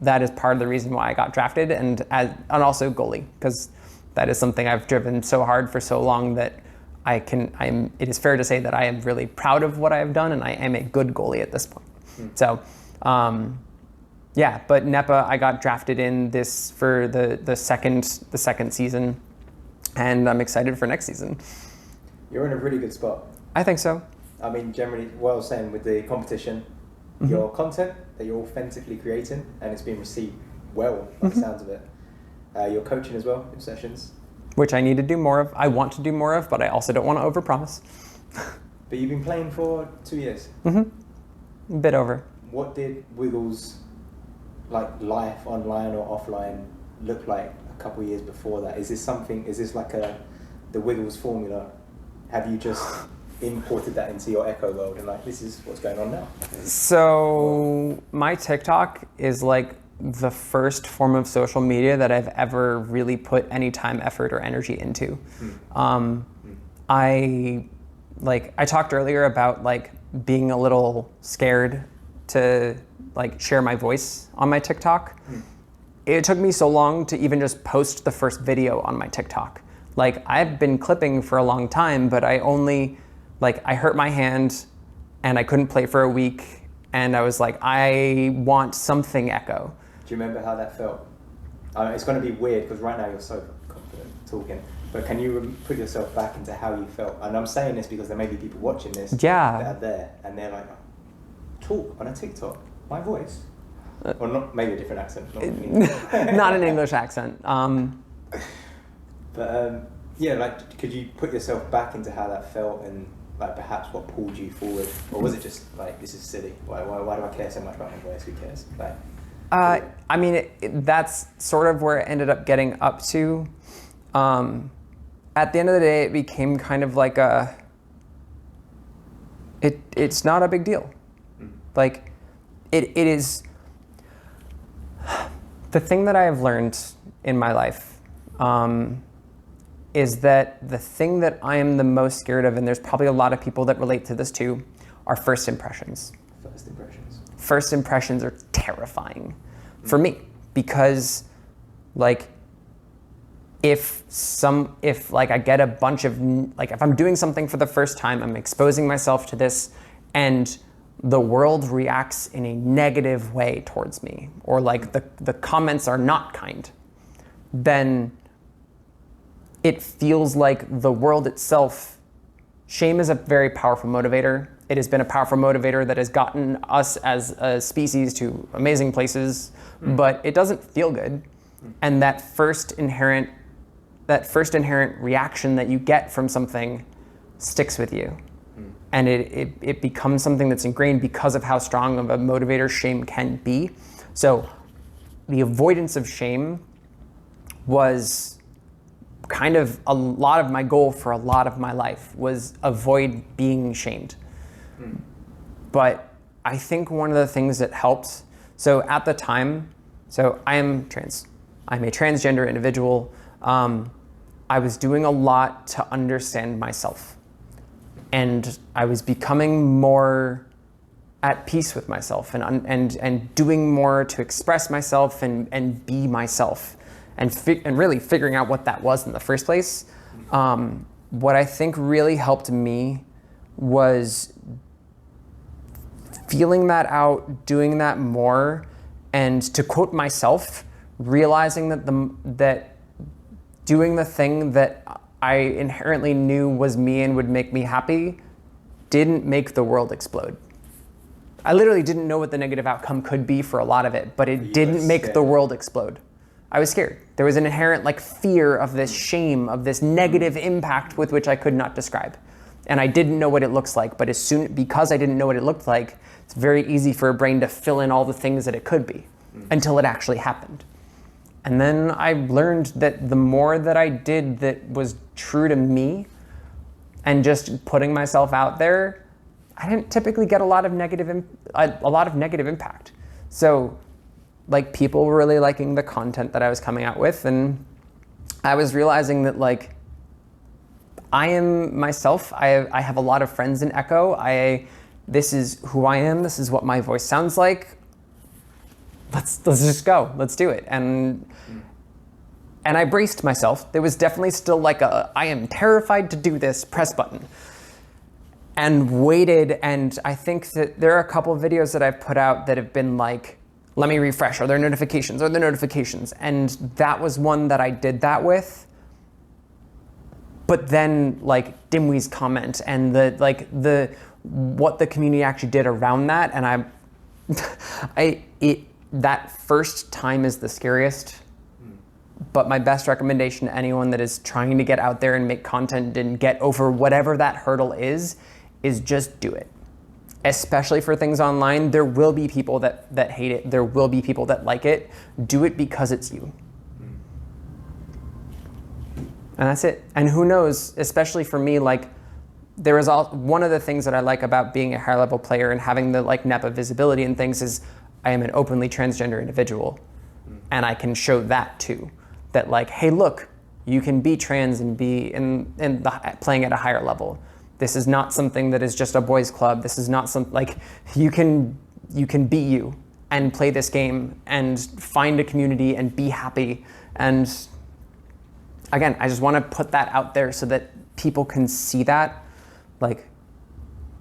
that is part of the reason why I got drafted, and also goalie, because that is something I've driven so hard for so long that it is fair to say that I am really proud of what I have done, and I am a good goalie at this point. So, but NEPA, I got drafted in this for the second season, and I'm excited for next season. You're in a really good spot. I think so. I mean, generally, what I was saying with the competition, your content that you're authentically creating, and it's being received well by the sounds of it. You're coaching as well in sessions. Which I need to do more of. I want to do more of, but I also don't want to overpromise. But you've been playing for 2 years. A bit over. What did Wiggles like life online or offline look like a couple of years before that? Is this like the Wiggles formula? Have you just imported that into your Echo world and like, this is what's going on now? So my TikTok is like the first form of social media that I've ever really put any time, effort, or energy into. I talked earlier about like being a little scared to like share my voice on my TikTok. It took me so long to even just post the first video on my TikTok. Like I've been clipping for a long time, but I hurt my hand and I couldn't play for a week. And I was like, I want something Echo. Do you remember how that felt? It's going to be weird because right now you're so confident talking, but can you put yourself back into how you felt? And I'm saying this because there may be people watching this that are there and they're like, talk on a TikTok, my voice. Or not, maybe a different accent. Not an English accent. Yeah, like, could you put yourself back into how that felt and like perhaps what pulled you forward? Or was it just like, this is silly? Why do I care so much about my voice? Who cares? Like, I mean, that's sort of where it ended up getting up to. At the end of the day, it became kind of like it's not a big deal. Like, it is. The thing that I have learned in my life is that the thing that I am the most scared of, and there's probably a lot of people that relate to this too, are first impressions. First impressions. First impressions are terrifying for me because, like, if I get a bunch of, like, if I'm doing something for the first time, I'm exposing myself to this, and the world reacts in a negative way towards me, or like the comments are not kind, then it feels like the world itself. Shame is a very powerful motivator. It has been a powerful motivator that has gotten us as a species to amazing places, but it doesn't feel good. And that first inherent reaction that you get from something sticks with you. And it becomes something that's ingrained because of how strong of a motivator shame can be. So the avoidance of shame was kind of a lot of my goal for a lot of my life, was avoid being shamed. But I think one of the things that helped, so at the time, so I am trans. I'm a transgender individual. I was doing a lot to understand myself. And I was becoming more at peace with myself and doing more to express myself and be myself and really figuring out what that was in the first place. What I think really helped me was feeling that out, doing that more, and to quote myself, realizing that doing the thing that I inherently knew was me and would make me happy didn't make the world explode. I literally didn't know what the negative outcome could be for a lot of it, but it didn't make the world explode. I was scared. There was an inherent like fear of this shame, of this negative impact with which I could not describe. And I didn't know what it looks like, but because I didn't know what it looked like, it's very easy for a brain to fill in all the things that it could be until it actually happened. And then I learned that the more that I did that was true to me and just putting myself out there, I didn't typically get a lot of negative impact. So like people were really liking the content that I was coming out with, and I was realizing that like I am myself. I have a lot of friends in Echo. This is who I am. This is what my voice sounds like. Let's just go. Let's do it. And I braced myself. There was definitely still like I am terrified to do this, press button. And waited, and I think that there are a couple of videos that I've put out that have been like, let me refresh, are there notifications? And that was one that I did that with. But then like Dimwee's comment and what the community actually did around that, and that first time is the scariest. But my best recommendation to anyone that is trying to get out there and make content and get over whatever that hurdle is just do it. especially for things online, there will be people that hate it. There will be people that like it. Do it because it's you. And that's it. And who knows, especially for me, like there is one of the things that I like about being a higher level player and having the like NEPA visibility and things is I am an openly transgender individual. And I can show that too. That like, hey, look, you can be trans and be playing at a higher level. This is not something that is just a boys club. This is not some like you can be you and play this game and find a community and be happy. And again, I just want to put that out there so that people can see that, like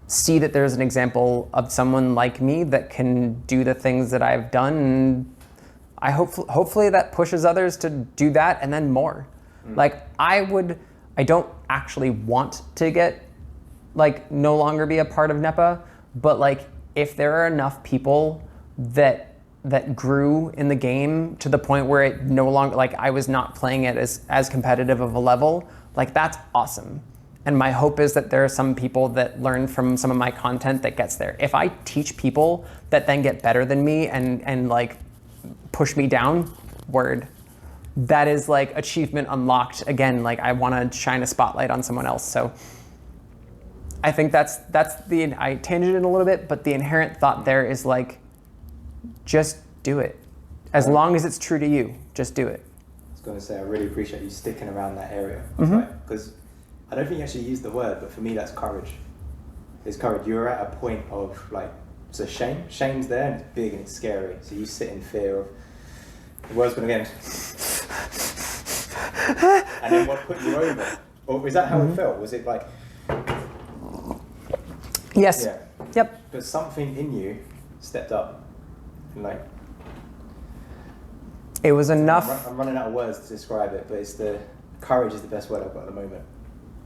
see that there's an example of someone like me that can do the things that I've done. And I hopefully that pushes others to do that and then more. Like I don't actually want to get like no longer be a part of NEPA, but like if there are enough people that grew in the game to the point where it no longer, like I was not playing it as competitive of a level, like that's awesome. And my hope is that there are some people that learn from some of my content that gets there. If I teach people that then get better than me and like push me down, word, that is like achievement unlocked. Again, like I want to shine a spotlight on someone else. So I think I tangented a little bit, but the inherent thought there is like, just do it. As long as it's true to you, just do it. I was going to say, I really appreciate you sticking around that area, right? Because I don't think you actually used the word, but for me, that's courage. It's courage. You're at a point of like, so shame's there and it's big and it's scary. So you sit in fear of, the word's going to end. And then what put you over? Or is that how it felt? Was it like? Yes. Yeah. Yep. But something in you stepped up. And like. It was enough. I'm running out of words to describe it, but it's courage is the best word I've got at the moment.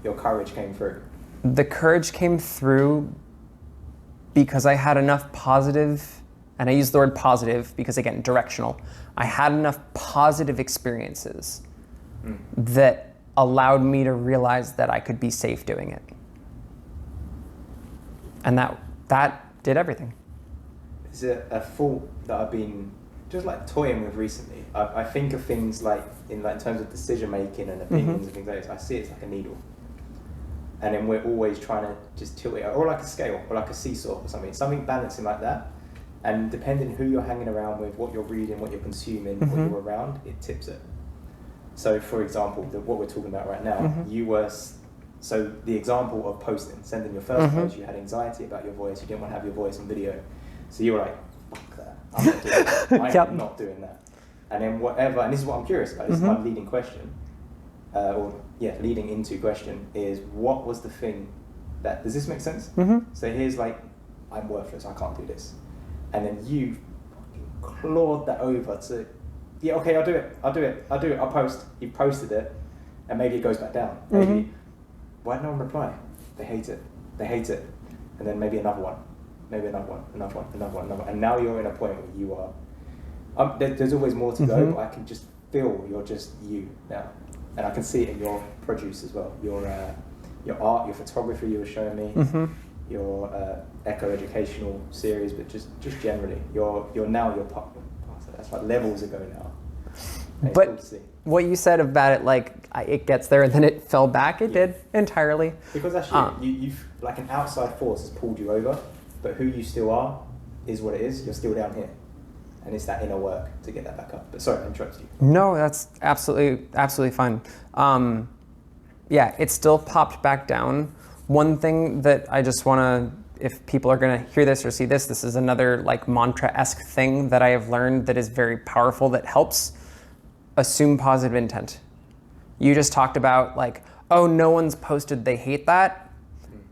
Your courage came through. The courage came through because I had enough positive, and I use the word positive because again, directional. I had enough positive experiences that allowed me to realize that I could be safe doing it. And that did everything. Is it a thought that I've been just like toying with recently? I think of things like in terms of decision making and opinions and things like this. I see it's like a needle. And then we're always trying to just tilt it, or like a scale, or like a seesaw or something balancing like that. And depending who you're hanging around with, what you're reading, what you're consuming, what you're around, it tips it. So for example, what we're talking about right now, so the example of posting, sending your first post, you had anxiety about your voice, you didn't want to have your voice on video. So you were like, fuck that, I'm not doing that, I'm not doing that. And then whatever, and this is what I'm curious about, this is my leading question, leading into question is, what was the thing that, does this make sense? So here's like, I'm worthless, I can't do this. And then you fucking clawed that over to, yeah, okay, I'll do it, I'll post. You posted it, and maybe it goes back down. Maybe, why did no one reply? They hate it. And then maybe another one, another one. And now you're in a point where you are, there's always more to go, but I can just feel you're just you now. And I can see it in your produce as well. Your art, your photography you were showing me, your eco-educational series, but just generally, you're now your part. That's like levels ago now. And but cool to see. What you said about it, like it gets there and then it fell back. It did entirely. Because actually, you've like an outside force has pulled you over, but who you still are is what it is. You're still down here. And it's that inner work to get that back up. But sorry, I interrupted you. No, that's absolutely fine. It still popped back down. One thing that I just want to, if people are going to hear this or see this, this is another like mantra-esque thing that I have learned that is very powerful that helps. Assume positive intent. You just talked about like, oh, no one's posted, they hate that.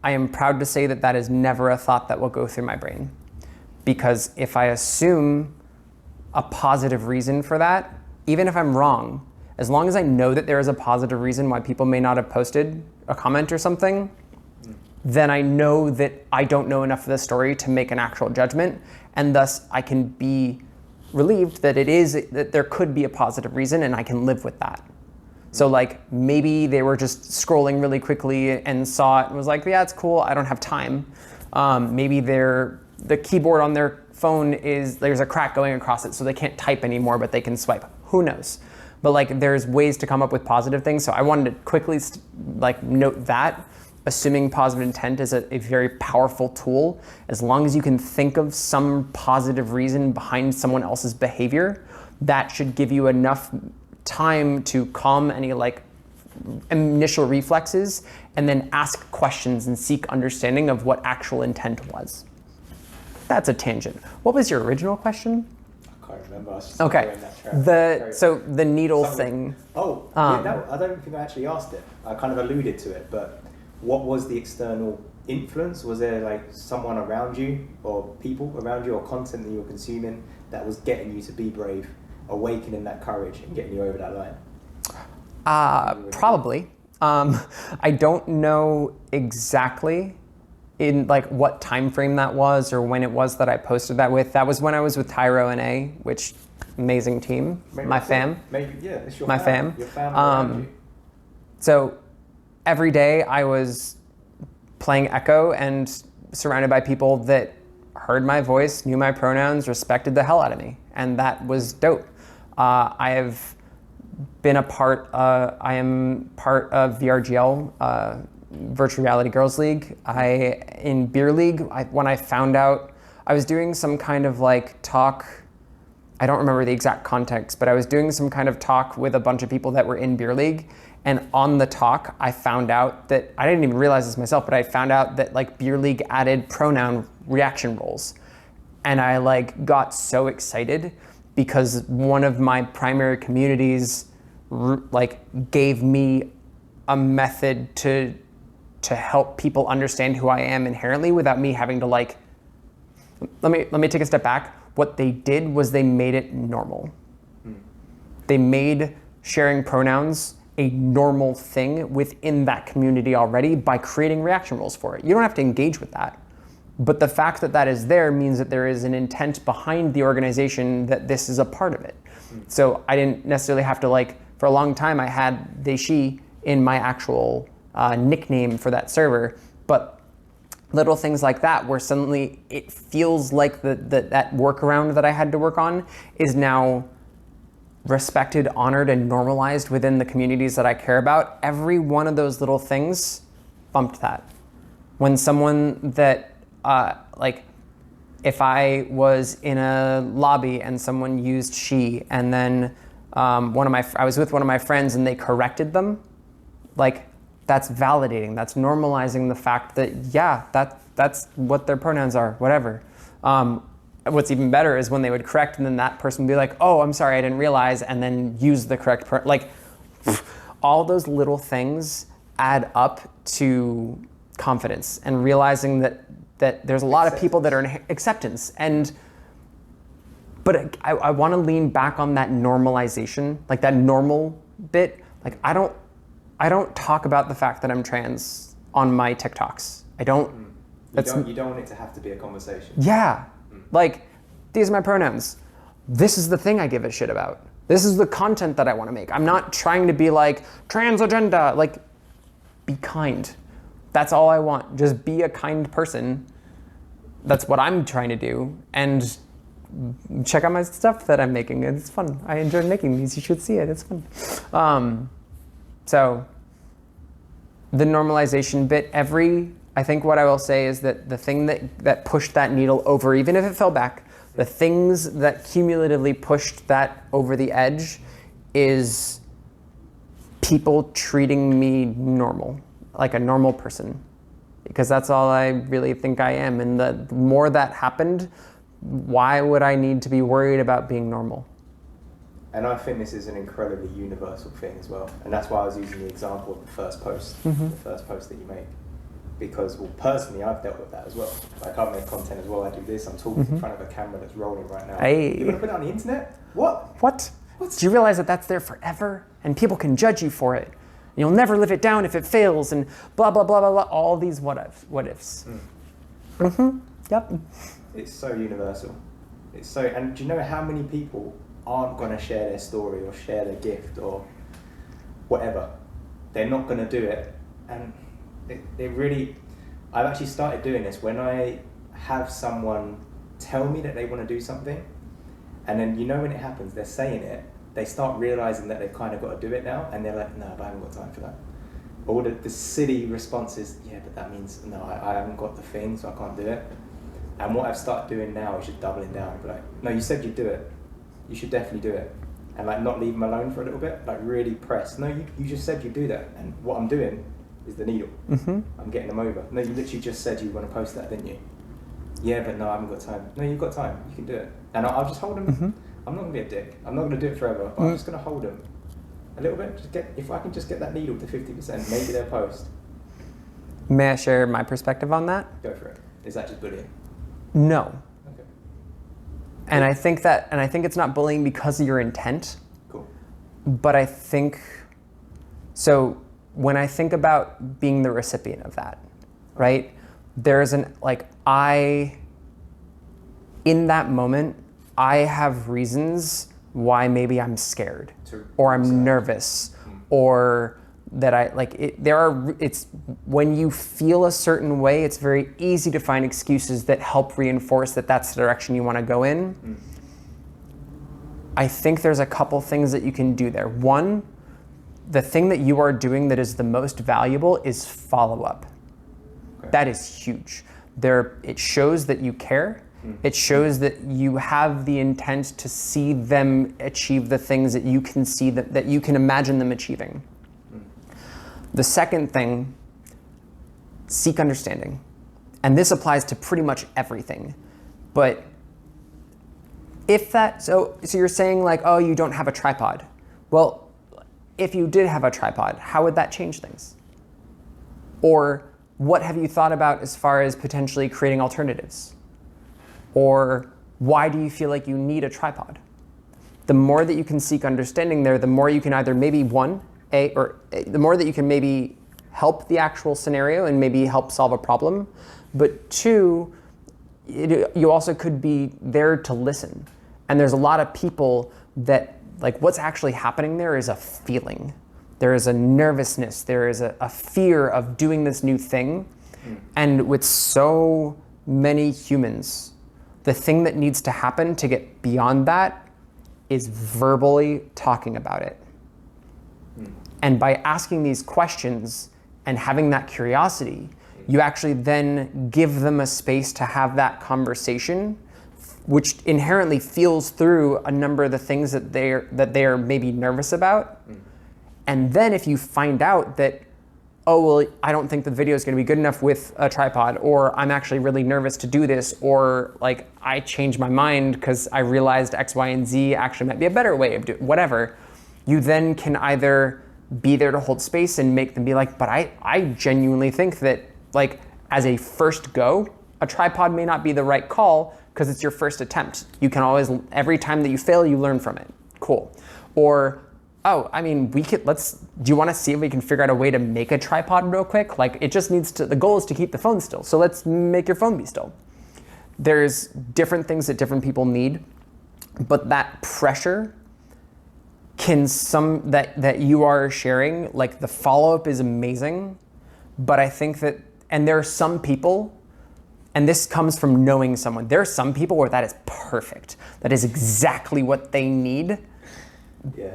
I am proud to say that that is never a thought that will go through my brain. Because if I assume a positive reason for that, even if I'm wrong, as long as I know that there is a positive reason why people may not have posted a comment or something, then I know that I don't know enough of the story to make an actual judgment, and thus I can be relieved that that there could be a positive reason and I can live with that. So like maybe they were just scrolling really quickly and saw it and was like, yeah, it's cool, I don't have time. Maybe the keyboard on their phone there's a crack going across it, so they can't type anymore, but they can swipe. Who knows? But like, there's ways to come up with positive things. So I wanted to quickly note that. Assuming positive intent is a very powerful tool. As long as you can think of some positive reason behind someone else's behavior, that should give you enough time to calm any like initial reflexes and then ask questions and seek understanding of what actual intent was. That's a tangent. What was your original question? I can't remember. I was just okay. So the needle thing. Oh, no, I don't think I actually asked it. I kind of alluded to it, but what was the external influence? Was there like someone around you or people around you or content that you were consuming that was getting you to be brave, awakening that courage and getting you over that line? Probably. I don't know exactly in like what time frame that was or when it was that I posted that with. That was when I was with Tyro and A, which amazing team, my fam. Maybe, yeah, it's your my fam. Your family around you. So every day I was playing Echo and surrounded by people that heard my voice, knew my pronouns, respected the hell out of me. And that was dope. I have been I am part of VRGL, Virtual Reality Girls League. In Beer League, when I found out, I was doing some kind of like talk, I don't remember the exact context, but I was doing some kind of talk with a bunch of people that were in Beer League. And on the talk, I found out that, I didn't even realize this myself, but I found out that like Beer League added pronoun reaction roles. And I like got so excited because one of my primary communities like gave me a method to help people understand who I am inherently without me having to like, let me take a step back. What they did was they made it normal. They made sharing pronouns a normal thing within that community already by creating reaction roles for it. You don't have to engage with that. But the fact that that is there means that there is an intent behind the organization that this is a part of it. So I didn't necessarily have to like, for a long time I had they, she in my actual nickname for that server, but little things like that where suddenly it feels like that workaround that I had to work on is now respected, honored, and normalized within the communities that I care about. Every one of those little things bumped that. When someone that, like, if I was in a lobby and someone used she, and then I was with one of my friends and they corrected them, like, that's validating. That's normalizing the fact that, yeah, that's what their pronouns are, whatever. What's even better is when they would correct and then that person would be like, oh, I'm sorry, I didn't realize, and then use the correct, like, all those little things add up to confidence and realizing that there's a lot of people that are in acceptance. But I want to lean back on that normalization, like that normal bit. Like, I don't talk about the fact that I'm trans on my TikToks. I don't. You don't want it to have to be a conversation. Yeah. Like, these are my pronouns. This is the thing I give a shit about. This is the content that I want to make. I'm not trying to be like, trans agenda. Like, be kind. That's all I want. Just be a kind person. That's what I'm trying to do. And check out my stuff that I'm making. It's fun. I enjoy making these. You should see it. It's fun. So the normalization bit, I think what I will say is that the thing that pushed that needle over, even if it fell back, the things that cumulatively pushed that over the edge is people treating me normal, like a normal person, because that's all I really think I am. And the more that happened, why would I need to be worried about being normal? And I think this is an incredibly universal thing as well. And that's why I was using the example of the first post, the first post that you make. Because, well, personally, I've dealt with that as well. Like, I make content as well. I do this. I'm talking in front of a camera that's rolling right now. Hey. You want to put it on the internet? What? What? Do you realize that that's there forever? And people can judge you for it. And you'll never live it down if it fails, and blah, blah, blah, blah, blah. All these what ifs. Yep. It's so universal. And do you know how many people aren't going to share their story or share their gift or whatever? They're not going to do it. And they really, I've actually started doing this when I have someone tell me that they want to do something, and then when it happens, they're saying it, they start realizing that they've kind of got to do it now, and they're like, no, but I haven't got time for that. Or the silly response is, yeah, but that means, no, I haven't got the thing, so I can't do it. And what I've started doing now is just doubling down and be like, no, you said you'd do it. You should definitely do it. And like not leave them alone for a little bit, like really press. No, you just said you'd do that. And what I'm doing is the needle. I'm getting them over. No, you literally just said you want to post that, didn't you? Yeah, but no, I haven't got time. No, you've got time. You can do it. And I'll just hold them. I'm not going to be a dick. I'm not going to do it forever. But I'm just going to hold them a little bit. If I can just get that needle to 50%, maybe they'll post. May I share my perspective on that? Go for it. Is that just bullying? No. Okay. And I think it's not bullying because of your intent. Cool. But I think, so when I think about being the recipient of that, right? There's in that moment, I have reasons why maybe I'm scared or I'm nervous or that it's when you feel a certain way, it's very easy to find excuses that help reinforce that that's the direction you want to go in. I think there's a couple things that you can do there. One, the thing that you are doing that is the most valuable is follow-up. Okay. That is huge. It shows that you care. It shows that you have the intent to see them achieve the things that you can see that you can imagine them achieving. The second thing, seek understanding. And this applies to pretty much everything. But so you're saying like, oh, you don't have a tripod. Well, if you did have a tripod, how would that change things? Or what have you thought about as far as potentially creating alternatives? Or why do you feel like you need a tripod? The more that you can seek understanding there, the more you can either maybe the more that you can maybe help the actual scenario and maybe help solve a problem. But two, you also could be there to listen. And there's a lot of people that, like, what's actually happening there is a feeling. There is a nervousness. There is a fear of doing this new thing. And with so many humans, the thing that needs to happen to get beyond that is verbally talking about it. And by asking these questions and having that curiosity, you actually then give them a space to have that conversation, which inherently feels through a number of the things that they are maybe nervous about. And then if you find out that, oh, well, I don't think the video is going to be good enough with a tripod, or I'm actually really nervous to do this, or like I changed my mind because I realized X, Y, and Z actually might be a better way of doing whatever, you then can either be there to hold space and make them be like, but I genuinely think that, like, as a first go, a tripod may not be the right call because it's your first attempt. You can always, every time that you fail, you learn from it. Cool. Or, oh, I mean, do you want to see if we can figure out a way to make a tripod real quick? Like, it just needs to, the goal is to keep the phone still. So let's make your phone be still. There's different things that different people need, but that pressure that you are sharing, like the follow-up is amazing, but I think that, and there are some people, and this comes from knowing someone, there are some people where that is perfect. That is exactly what they need. Yeah.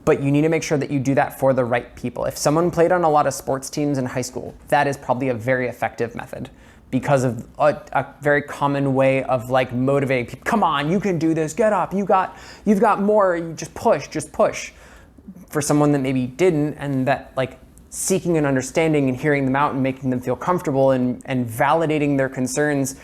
But you need to make sure that you do that for the right people. If someone played on a lot of sports teams in high school, that is probably a very effective method because of a very common way of like motivating people. Come on, you can do this, get up, you've got more, you just push. For someone that maybe didn't, and that like seeking an understanding and hearing them out and making them feel comfortable and validating their concerns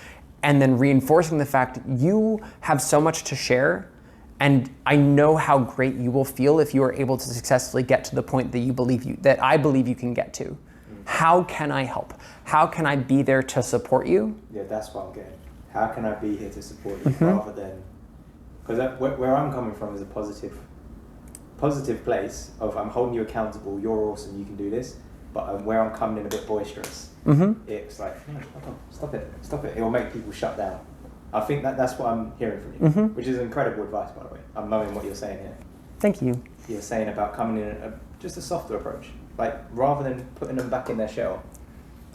and then reinforcing the fact you have so much to share. And I know how great you will feel if you are able to successfully get to the point that I believe you can get to. How can I help? How can I be there to support you? Yeah, that's what I'm getting. How can I be here to support you rather than, because where I'm coming from is a positive place of I'm holding you accountable, you're awesome, you can do this. But where I'm coming in a bit boisterous, it's like, no, stop it. It will make people shut down. I think that's what I'm hearing from you, which is incredible advice, by the way. I'm knowing what you're saying here. Thank you. You're saying about coming in just a softer approach. Like, rather than putting them back in their shell,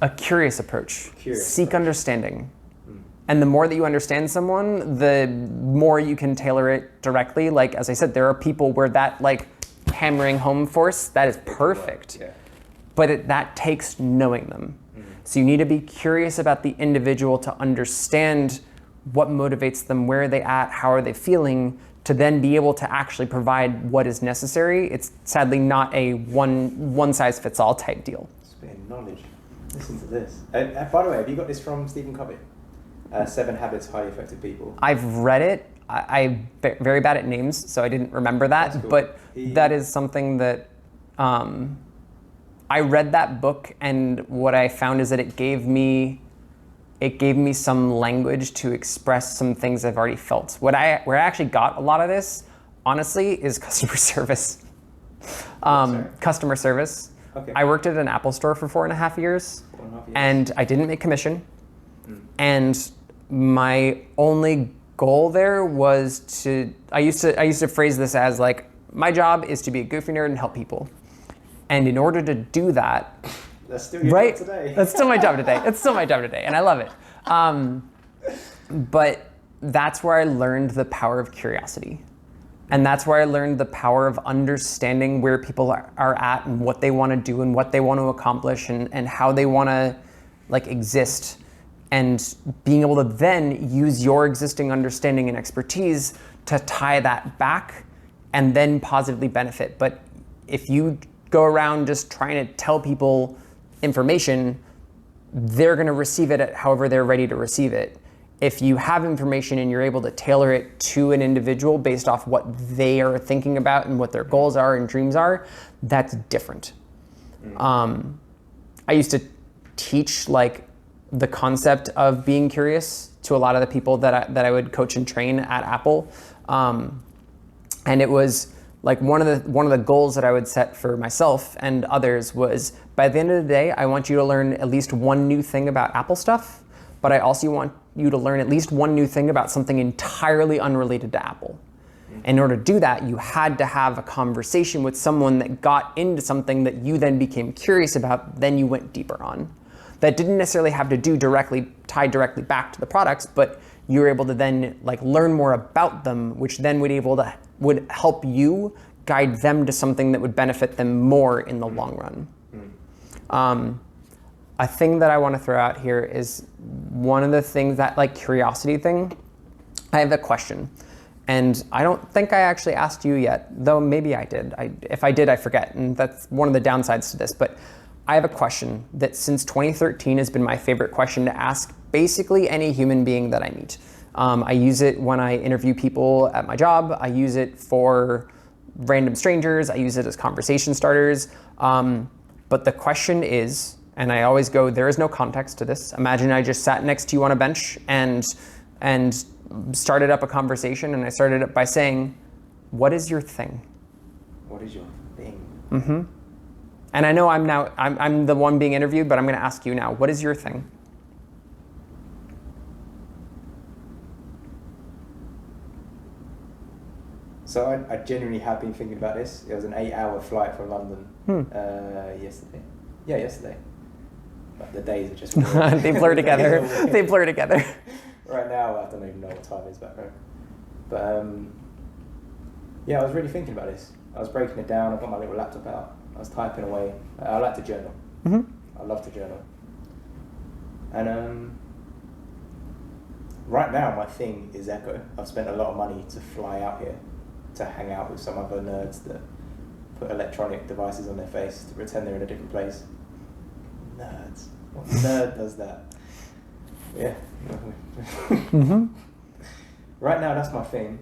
A curious approach. Seek understanding. Mm. And the more that you understand someone, the more you can tailor it directly. Like, as I said, there are people where that like hammering home force, that is perfect. Yeah. But that takes knowing them. Mm. So you need to be curious about the individual to understand what motivates them, where are they at, how are they feeling, to then be able to actually provide what is necessary. It's sadly not a one size fits all type deal. Spitting knowledge. Listen to this. By the way, have you got this from Stephen Covey? 7 Habits of Highly Effective People. I've read it. I'm very bad at names, so I didn't remember that. That's cool. But that is something that I read that book, and what I found is that it gave me some language to express some things I've already felt. Where I actually got a lot of this, honestly, is customer service. Customer service. Okay. I worked at an Apple store for 4.5 years, 4.5 years. and I didn't make commission. And my only goal there was I used to phrase this as like, my job is to be a goofy nerd and help people. And in order to do that, that's still your job today. That's still my job today. It's still my job today, and I love it. But that's where I learned the power of curiosity. And that's where I learned the power of understanding where people are at and what they want to do and what they want to accomplish and how they want to like exist. And being able to then use your existing understanding and expertise to tie that back and then positively benefit. But if you go around just trying to tell people information, they're going to receive it however they're ready to receive it. If you have information and you're able to tailor it to an individual based off what they are thinking about and what their goals are and dreams are, that's different. I used to teach like the concept of being curious to a lot of the people that I would coach and train at Apple. And it was like one of the goals that I would set for myself and others was, by the end of the day, I want you to learn at least one new thing about Apple stuff, but I also want you to learn at least one new thing about something entirely unrelated to Apple. In order to do that, you had to have a conversation with someone that got into something that you then became curious about, then you went deeper on. That didn't necessarily have to do tie directly back to the products, but you were able to then like learn more about them, which then would help you guide them to something that would benefit them more in the long run. A thing that I want to throw out here is one of the things that like curiosity thing, I have a question. And I don't think I actually asked you yet, though maybe I did. If I did, I forget. And that's one of the downsides to this. But I have a question that since 2013 has been my favorite question to ask basically any human being that I meet. I use it when I interview people at my job. I use it for random strangers. I use it as conversation starters. But the question is, and I always go, there is no context to this. Imagine I just sat next to you on a bench and started up a conversation, and I started it by saying, what is your thing? What is your thing? Mm-hmm. And I know I'm the one being interviewed, but I'm gonna ask you now, what is your thing? So I genuinely have been thinking about this. It was an 8-hour flight from London yesterday. Yeah, yesterday. But the days are just they blur together. They blur together. Right now, I don't even know what time it is back home. But yeah, I was really thinking about this. I was breaking it down. I got my little laptop out. I was typing away. I like to journal. I love to journal. And right now, my thing is Echo. I've spent a lot of money to fly out here to hang out with some other nerds that put electronic devices on their face to pretend they're in a different place. Nerds. What nerd does that? Yeah. Right now, that's my thing.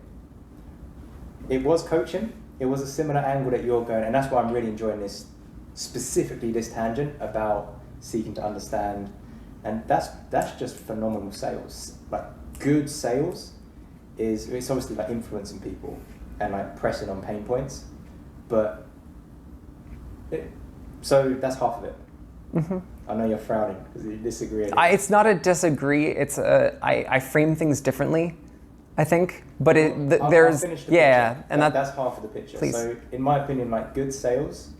It was coaching. It was a similar angle that you're going, and that's why I'm really enjoying this, specifically this tangent about seeking to understand. And that's just phenomenal sales. Like good sales it's obviously like influencing people and like pressing on pain points, but so that's half of it. I know you're frowning because you disagree. It's not a disagree. It's I frame things differently, I think. But I'll finish the picture. and that's half of the picture. Please. So in my opinion, like good sales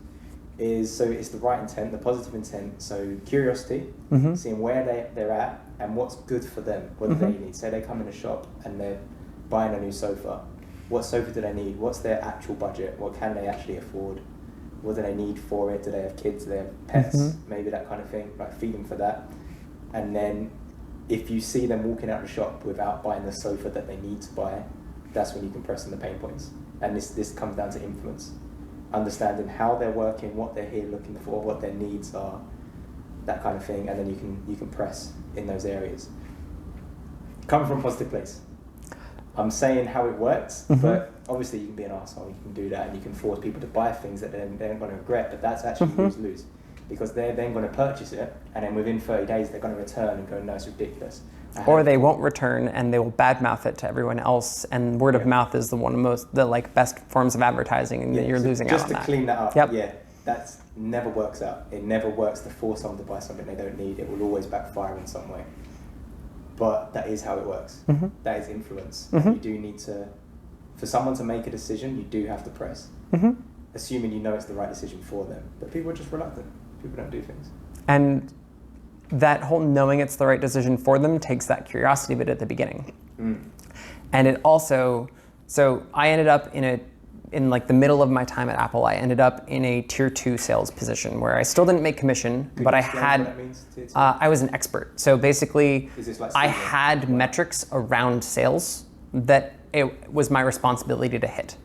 is, so it's the right intent, the positive intent. So curiosity, seeing where they're at and what's good for them, what do they need. Say they come in a shop and they're buying a new sofa. What sofa do they need? What's their actual budget? What can they actually afford? What do they need for it? Do they have kids? Do they have pets? Maybe that kind of thing, like feed them for that. And then if you see them walking out of the shop without buying the sofa that they need to buy, that's when you can press on the pain points. And this comes down to influence. Understanding how they're working, what they're here looking for, what their needs are, that kind of thing, and then you can press in those areas. Coming from a positive place. I'm saying how it works, but obviously you can be an arsehole, you can do that, and you can force people to buy things that they're going to regret, but that's actually lose-lose. Because they're then going to purchase it, and then within 30 days they're going to return and go, no, it's ridiculous. Or they won't return and they will badmouth it to everyone else, and word of mouth is the best forms of advertising, and you're losing out on that. Just to clean that up, that never works out. It never works to force someone to buy something they don't need. It will always backfire in some way. But that is how it works. That is influence. You do need to, for someone to make a decision, you do have to press. Assuming you know it's the right decision for them. But people are just reluctant. People don't do things. And that whole knowing it's the right decision for them takes that curiosity bit at the beginning. And it also, so I ended up in like the middle of my time at Apple, I ended up in a tier 2 sales position where I still didn't make commission, but I had, what that means, tier 2? I was an expert. So basically, like I had metrics around sales that it was my responsibility to hit.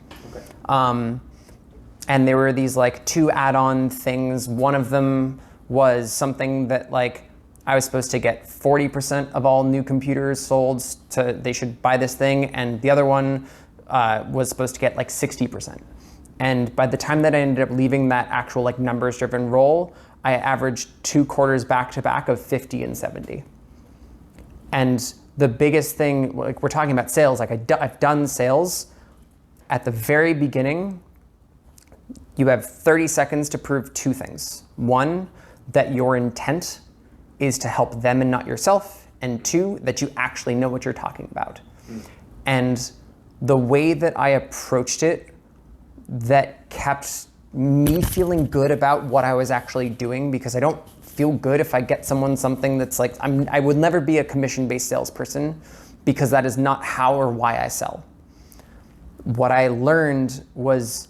And there were these like 2 add-on things. One of them was something that like I was supposed to get 40% of all new computers sold they should buy this thing, and the other one was supposed to get like 60%. And by the time that I ended up leaving that actual like numbers-driven role, I averaged 2 quarters back-to-back of 50 and 70. And the biggest thing, like we're talking about sales, like I've done sales. At the very beginning, you have 30 seconds to prove 2 things. 1, that your intent is to help them and not yourself, and 2, that you actually know what you're talking about. And the way that I approached it that kept me feeling good about what I was actually doing, because I don't feel good if I get someone something that's like, I would never be a commission-based salesperson, because that is not how or why I sell. What I learned was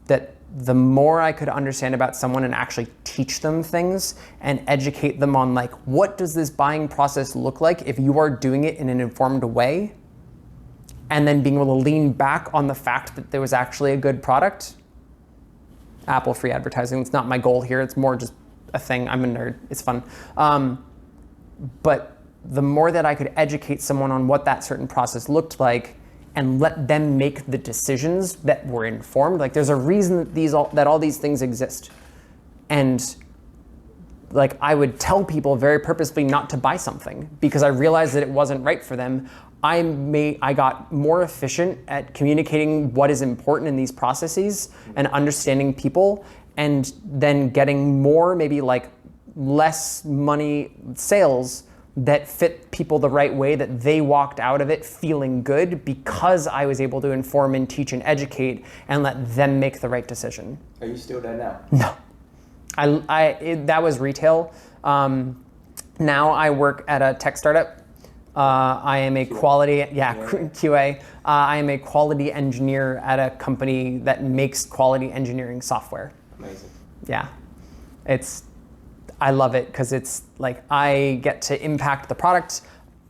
that the more I could understand about someone and actually teach them things and educate them on like, what does this buying process look like if you are doing it in an informed way, and then being able to lean back on the fact that there was actually a good product. Apple free advertising, it's not my goal here, it's more just a thing, I'm a nerd, it's fun. But the more that I could educate someone on what that certain process looked like, and let them make the decisions that were informed. Like there's a reason that all these things exist. And like I would tell people very purposefully not to buy something because I realized that it wasn't right for them. I got more efficient at communicating what is important in these processes and understanding people, and then getting more, maybe like less money sales that fit people the right way, that they walked out of it feeling good because I was able to inform and teach and educate and let them make the right decision. Are you still there now? No. That was retail. Now I work at a tech startup. I am a QA. I am a quality engineer at a company that makes quality engineering software. Amazing. Yeah. I love it because it's like I get to impact the product,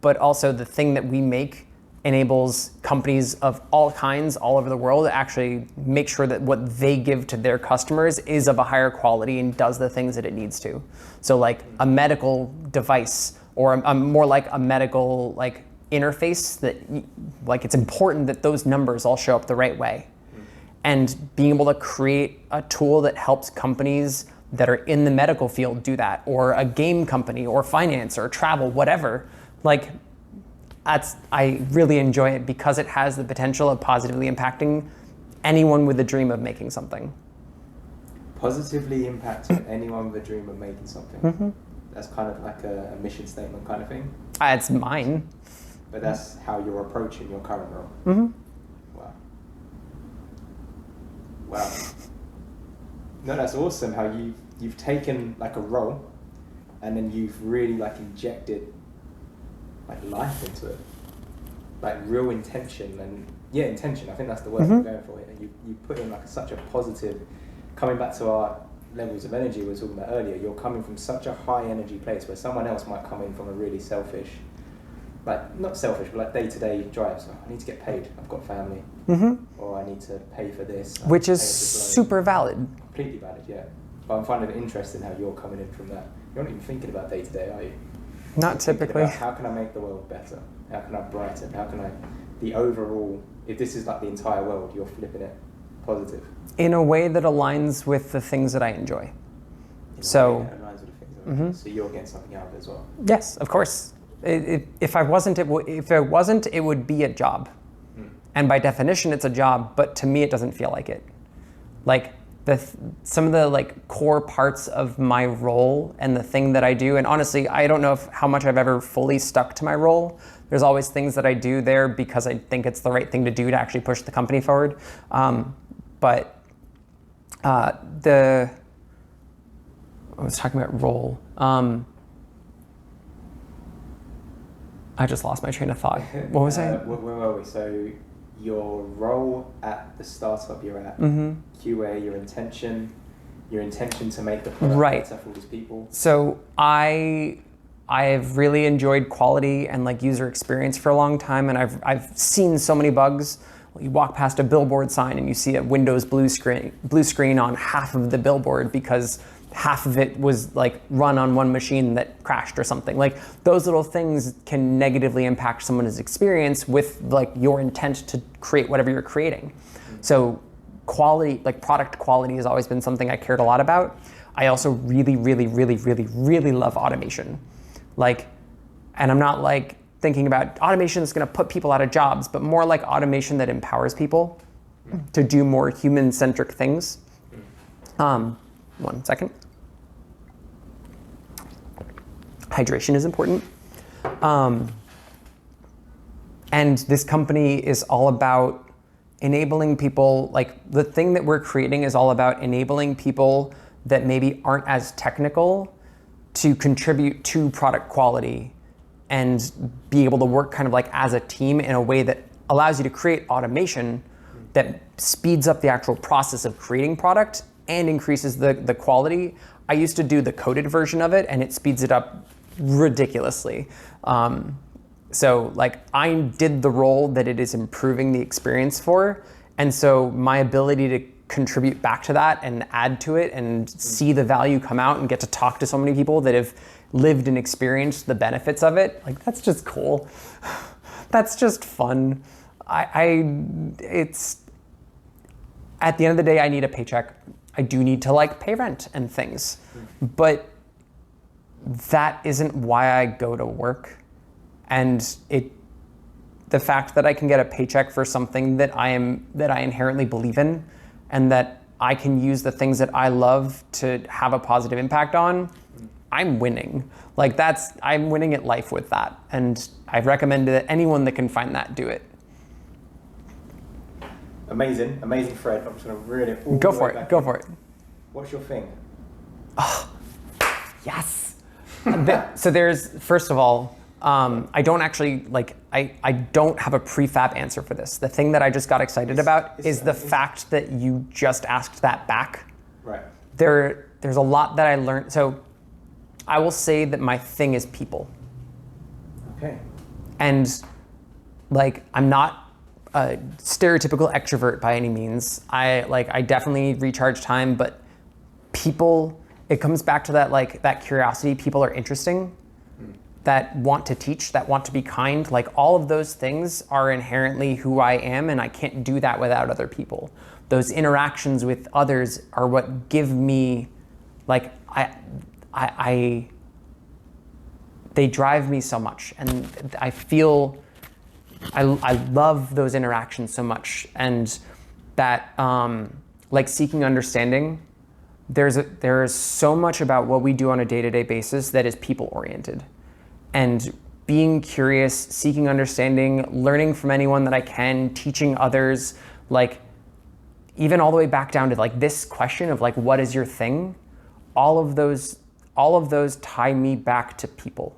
but also the thing that we make enables companies of all kinds all over the world to actually make sure that what they give to their customers is of a higher quality and does the things that it needs to. So like a medical device or a more like a medical like interface that like it's important that those numbers all show up the right way. And being able to create a tool that helps companies that are in the medical field do that, or a game company or finance or travel, whatever. Like I really enjoy it because it has the potential of positively impacting anyone with a dream of making something. Positively impacting anyone with a dream of making something. That's kind of like a mission statement kind of thing. It's mine. But that's how you're approaching your current role. Wow. No, that's awesome how you've taken like a role and then you've really like injected like life into it. Like real intention and intention. I think that's the word I'm going for here. You put in like such a positive, coming back to our levels of energy we were talking about earlier, you're coming from such a high energy place where someone else might come in from a really selfish, like not selfish, but like day-to-day drives. Oh, I need to get paid, I've got family, or I need to pay for this. Which is super valid. Completely valid, yeah. But I'm finding it interesting how you're coming in from that. You're not even thinking about day-to-day, are you? Not typically. How can I make the world better? How can I brighten? How can I, the overall, if this is like the entire world, you're flipping it positive. In a way that aligns with the things that I enjoy. So you're getting something out of it as well. Yes, of course. If I wasn't, it would be a job. And by definition, it's a job, but to me, it doesn't feel like it. Like some of the like core parts of my role and the thing that I do, and honestly, I don't know how much I've ever fully stuck to my role. There's always things that I do there because I think it's the right thing to do to actually push the company forward. I was talking about role. I just lost my train of thought. What was I? Where were we? So your role at the startup you're at, QA, your intention to make the product better for all these people. So I've really enjoyed quality and like user experience for a long time, and I've seen so many bugs. You walk past a billboard sign and you see a Windows blue screen on half of the billboard because half of it was like run on one machine that crashed or something. Like those little things can negatively impact someone's experience with like your intent to create whatever you're creating. So quality, like product quality has always been something I cared a lot about. I also really, really, really, really, really love automation. Like, and I'm not like thinking about automation that's going to put people out of jobs, but more like automation that empowers people to do more human-centric things. 1 second. Hydration is important. And this company is all about enabling people, like the thing that we're creating is all about enabling people that maybe aren't as technical to contribute to product quality and be able to work kind of like as a team in a way that allows you to create automation that speeds up the actual process of creating product and increases the quality. I used to do the coded version of it and it speeds it up ridiculously. So like I did the role that it is improving the experience for. And so my ability to contribute back to that and add to it and see the value come out and get to talk to so many people that have lived and experienced the benefits of it, like that's just cool. That's just fun. It's at the end of the day, I need a paycheck. I do need to like pay rent and things, but that isn't why I go to work. And the fact that I can get a paycheck for something that I inherently believe in, and that I can use the things that I love to have a positive impact on, I'm winning. Like I'm winning at life with that. And I recommend that anyone that can find that, do it. Amazing Fred. I'm just gonna reel it all Go for it. What's your thing? Oh, yes. So there's, first of all, I don't actually, like, I don't have a prefab answer for this. The thing that I just got excited about is the fact that you just asked that back. Right. There's a lot that I learned. So I will say that my thing is people. Okay. And like, I'm not a stereotypical extrovert by any means. I definitely need recharge time, but people, it comes back to that curiosity. People are interesting, that want to teach, that want to be kind. Like all of those things are inherently who I am, and I can't do that without other people. Those interactions with others are what give me, like, they drive me so much, and I feel, I love those interactions so much, and that, like seeking understanding, there is so much about what we do on a day-to-day basis that is people-oriented. And being curious, seeking understanding, learning from anyone that I can, teaching others, like even all the way back down to like this question of like, what is your thing? All of those tie me back to people.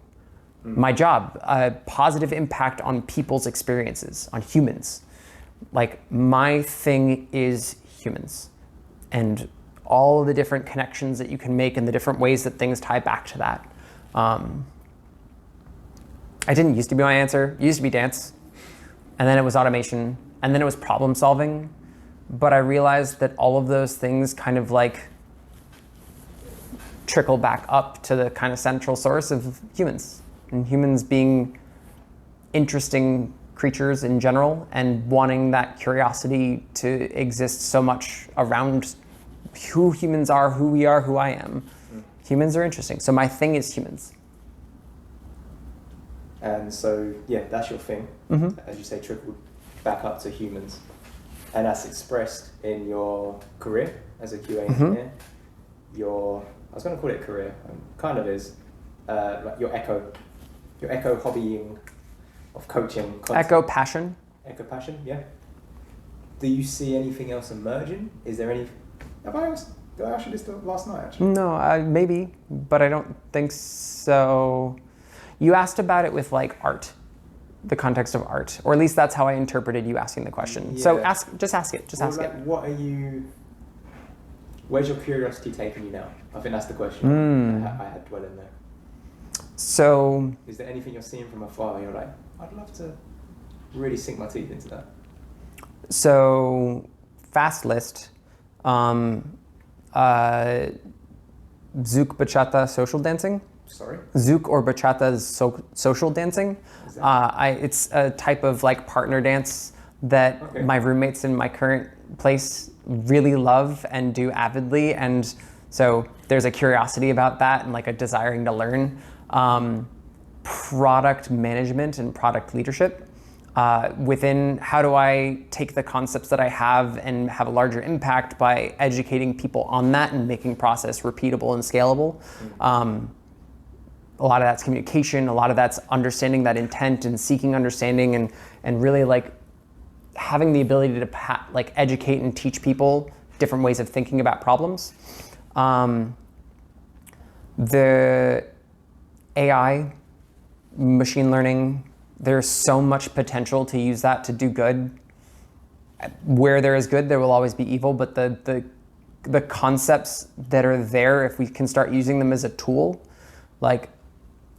My job, a positive impact on people's experiences, on humans. Like my thing is humans and all the different connections that you can make and the different ways that things tie back to that. I didn't used to be my answer. It used to be dance, and then it was automation, and then it was problem solving. But I realized that all of those things kind of like trickle back up to the kind of central source of humans, and humans being interesting creatures in general and wanting that curiosity to exist so much around who humans are, who we are, who I am. Humans are interesting. So my thing is humans. And so, yeah, that's your thing, as you say, trickled back up to humans. And that's expressed in your career as a QA engineer. I was going to call it career, kind of is, like your echo hobbying of coaching. Content. Echo passion. Echo passion, yeah. Do you see anything else emerging? Is there any, did I ask you this last night, actually? No, maybe, but I don't think so. You asked about it with like art, the context of art, or at least that's how I interpreted you asking the question. Yeah. So just ask it. What are you? Where's your curiosity taking you now? I think that's the question I had dwell in there. So, is there anything you're seeing from afar? You're like, I'd love to really sink my teeth into that. So, fast list. Zouk bachata social dancing. Sorry? Zouk or bachata is social dancing. It's a type of like partner dance that my roommates in my current place really love and do avidly. And so there's a curiosity about that and like a desiring to learn. Product management and product leadership. Within how do I take the concepts that I have and have a larger impact by educating people on that and making process repeatable and scalable. A lot of that's communication, a lot of that's understanding that intent and seeking understanding and really like having the ability to like educate and teach people different ways of thinking about problems. The AI, machine learning, there's so much potential to use that to do good. Where there is good, there will always be evil, but the concepts that are there, if we can start using them as a tool, like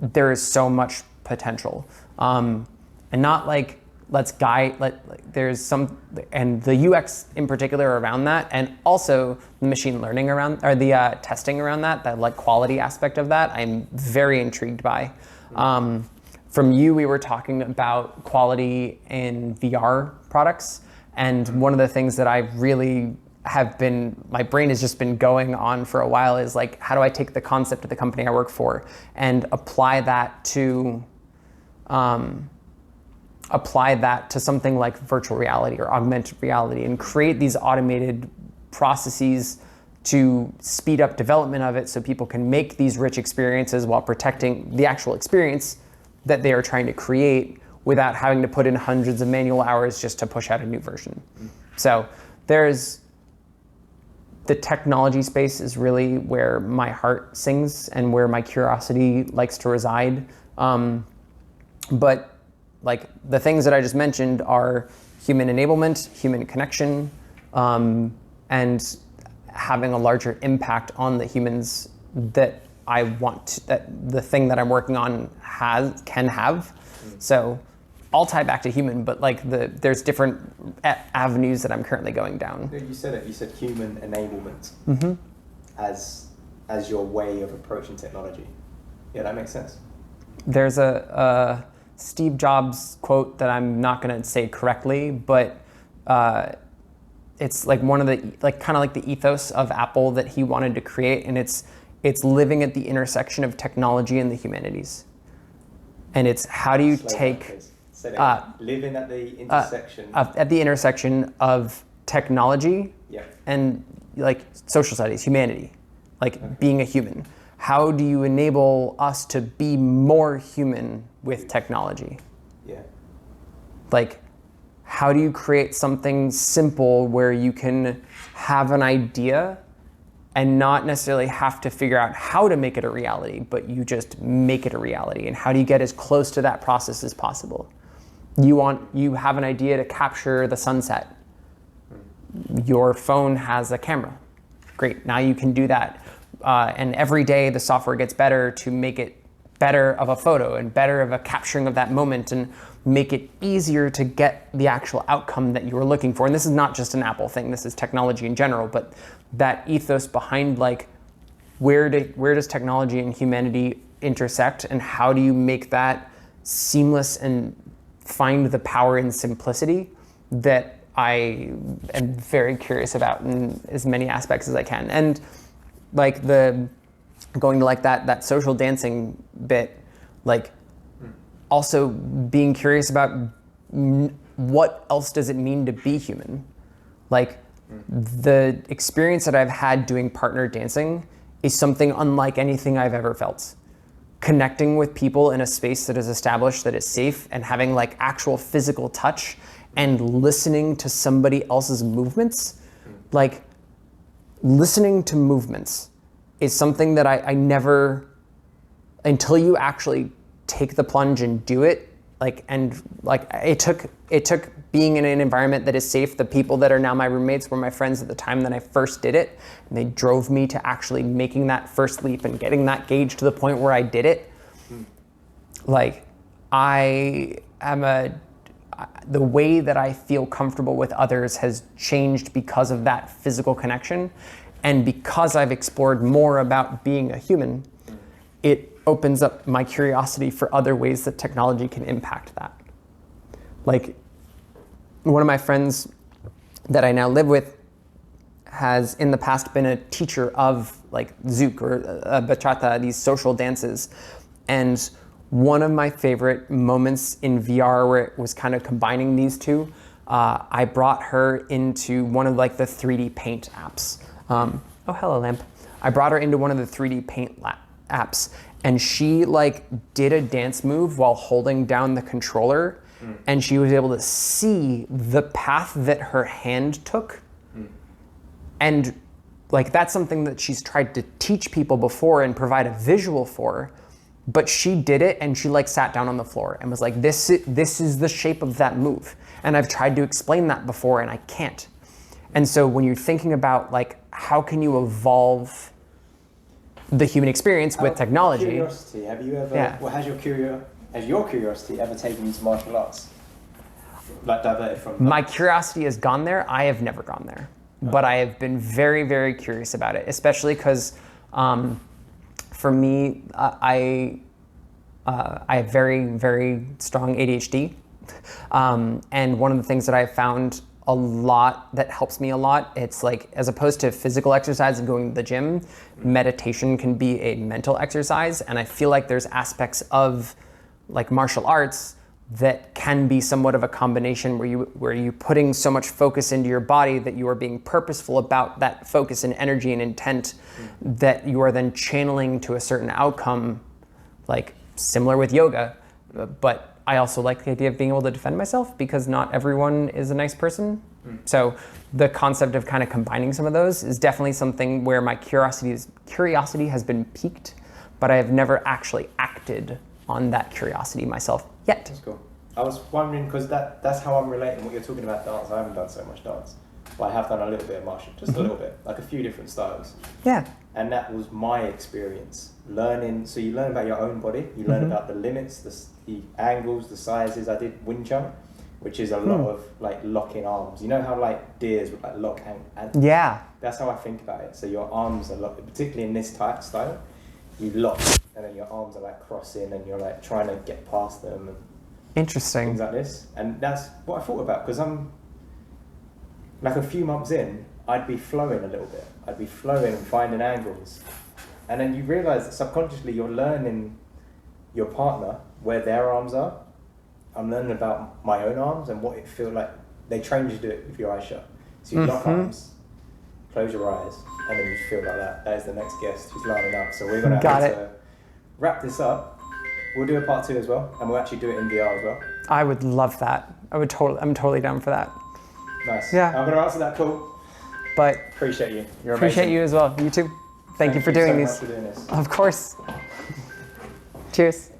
there is so much potential. And not like, there's some, and the UX in particular around that, and also the machine learning around, or the testing around that like quality aspect of that, I'm very intrigued by. From you, we were talking about quality in VR products. And one of the things that I really my brain has just been going on for a while is like, how do I take the concept of the company I work for and apply that to something like virtual reality or augmented reality and create these automated processes to speed up development of it so people can make these rich experiences while protecting the actual experience that they are trying to create without having to put in hundreds of manual hours just to push out a new version. So the technology space is really where my heart sings and where my curiosity likes to reside. But like the things that I just mentioned are human enablement, human connection, and having a larger impact on the humans that I want, that the thing that I'm working on can have. So all tie back to human, but like there's different avenues that I'm currently going down. You said it. You said human enablement as your way of approaching technology. Yeah, that makes sense. There's a Steve Jobs quote that I'm not going to say correctly, but it's like one of the kind of like the ethos of Apple that he wanted to create, and it's living at the intersection of technology and the humanities. And it's how do you take living at the intersection at the intersection of technology and like social studies, humanity, like being a human. How do you enable us to be more human with technology? Yeah. Like how do you create something simple where you can have an idea and not necessarily have to figure out how to make it a reality, but you just make it a reality? And how do you get as close to that process as possible? You have an idea to capture the sunset. Your phone has a camera. Great, now you can do that. And every day the software gets better to make it better of a photo and better of a capturing of that moment and make it easier to get the actual outcome that you were looking for. And this is not just an Apple thing, this is technology in general, but that ethos behind like, where does technology and humanity intersect, and how do you make that seamless and find the power in simplicity that I am very curious about in as many aspects as I can. And like going to like that social dancing bit, like also being curious about what else does it mean to be human? Like the experience that I've had doing partner dancing is something unlike anything I've ever felt. Connecting with people in a space that is established, that is safe, and having like actual physical touch and listening to somebody else's movements, like listening to movements is something that I never, until you actually take the plunge and do it, it took being in an environment that is safe. The people that are now my roommates were my friends at the time that I first did it, and they drove me to actually making that first leap and getting that gauge to the point where I did it. Like the way that I feel comfortable with others has changed because of that physical connection. And because I've explored more about being a human, it opens up my curiosity for other ways that technology can impact that. Like one of my friends that I now live with has in the past been a teacher of like zouk or bachata, these social dances. And one of my favorite moments in VR where it was kind of combining these two, I brought her into one of like the 3D paint apps. Oh, hello, Lamp. I brought her into one of the 3D paint apps, and she like did a dance move while holding down the controller, and she was able to see the path that her hand took. And like that's something that she's tried to teach people before and provide a visual for, but she did it and she like sat down on the floor and was like, this is the shape of that move. And I've tried to explain that before and I can't. And so when you're thinking about like, how can you evolve the human experience with technology? Curiosity, have you ever, well, has your curiosity ever taken you to martial arts? Like diverted from that? My curiosity has gone there. I have never gone there, but I have been very, very curious about it, especially because for me, I have very, very strong ADHD. And one of the things that I found a lot that helps me a lot, it's like, as opposed to physical exercise and going to the gym, meditation can be a mental exercise. And I feel like there's aspects of like martial arts that can be somewhat of a combination where you putting so much focus into your body that you are being purposeful about that focus and energy and intent that you are then channeling to a certain outcome, like similar with yoga. But I also like the idea of being able to defend myself because not everyone is a nice person. So the concept of kind of combining some of those is definitely something where my curiosity has been piqued, but I have never actually acted on that curiosity myself yet. That's cool. I was wondering, because that's how I'm relating what you're talking about dance. I haven't done so much dance, but I have done a little bit of martial, just a little bit, like a few different styles. Yeah. And that was my experience. Learning, so you learn about your own body, you learn about the limits, the angles, the sizes. I did Wing Chun, which is a lot of like locking arms. You know how like deers would like lock and yeah. That's how I think about it. So your arms are locked, particularly in this type style, you lock, and then your arms are like crossing, and you're like trying to get past them. And interesting. things like this, and that's what I thought about, because I'm like a few months in, I'd be flowing a little bit. I'd be flowing and finding angles, and then you realise that subconsciously you're learning your partner where their arms are. I'm learning about my own arms and what it feels like. They train you to do it with your eyes shut. So you lock arms, close your eyes, and then you feel like that. That is the next guest who's lining up. So we're going to have to wrap this up. We'll do a part 2 as well, and we'll actually do it in VR as well. I would love that. I'm totally down for that. Nice. Yeah. I'm going to answer that call. But Appreciate you. You're appreciate amazing. you as well. You too. Thank you for doing so these. much for doing this. Of course. Cheers.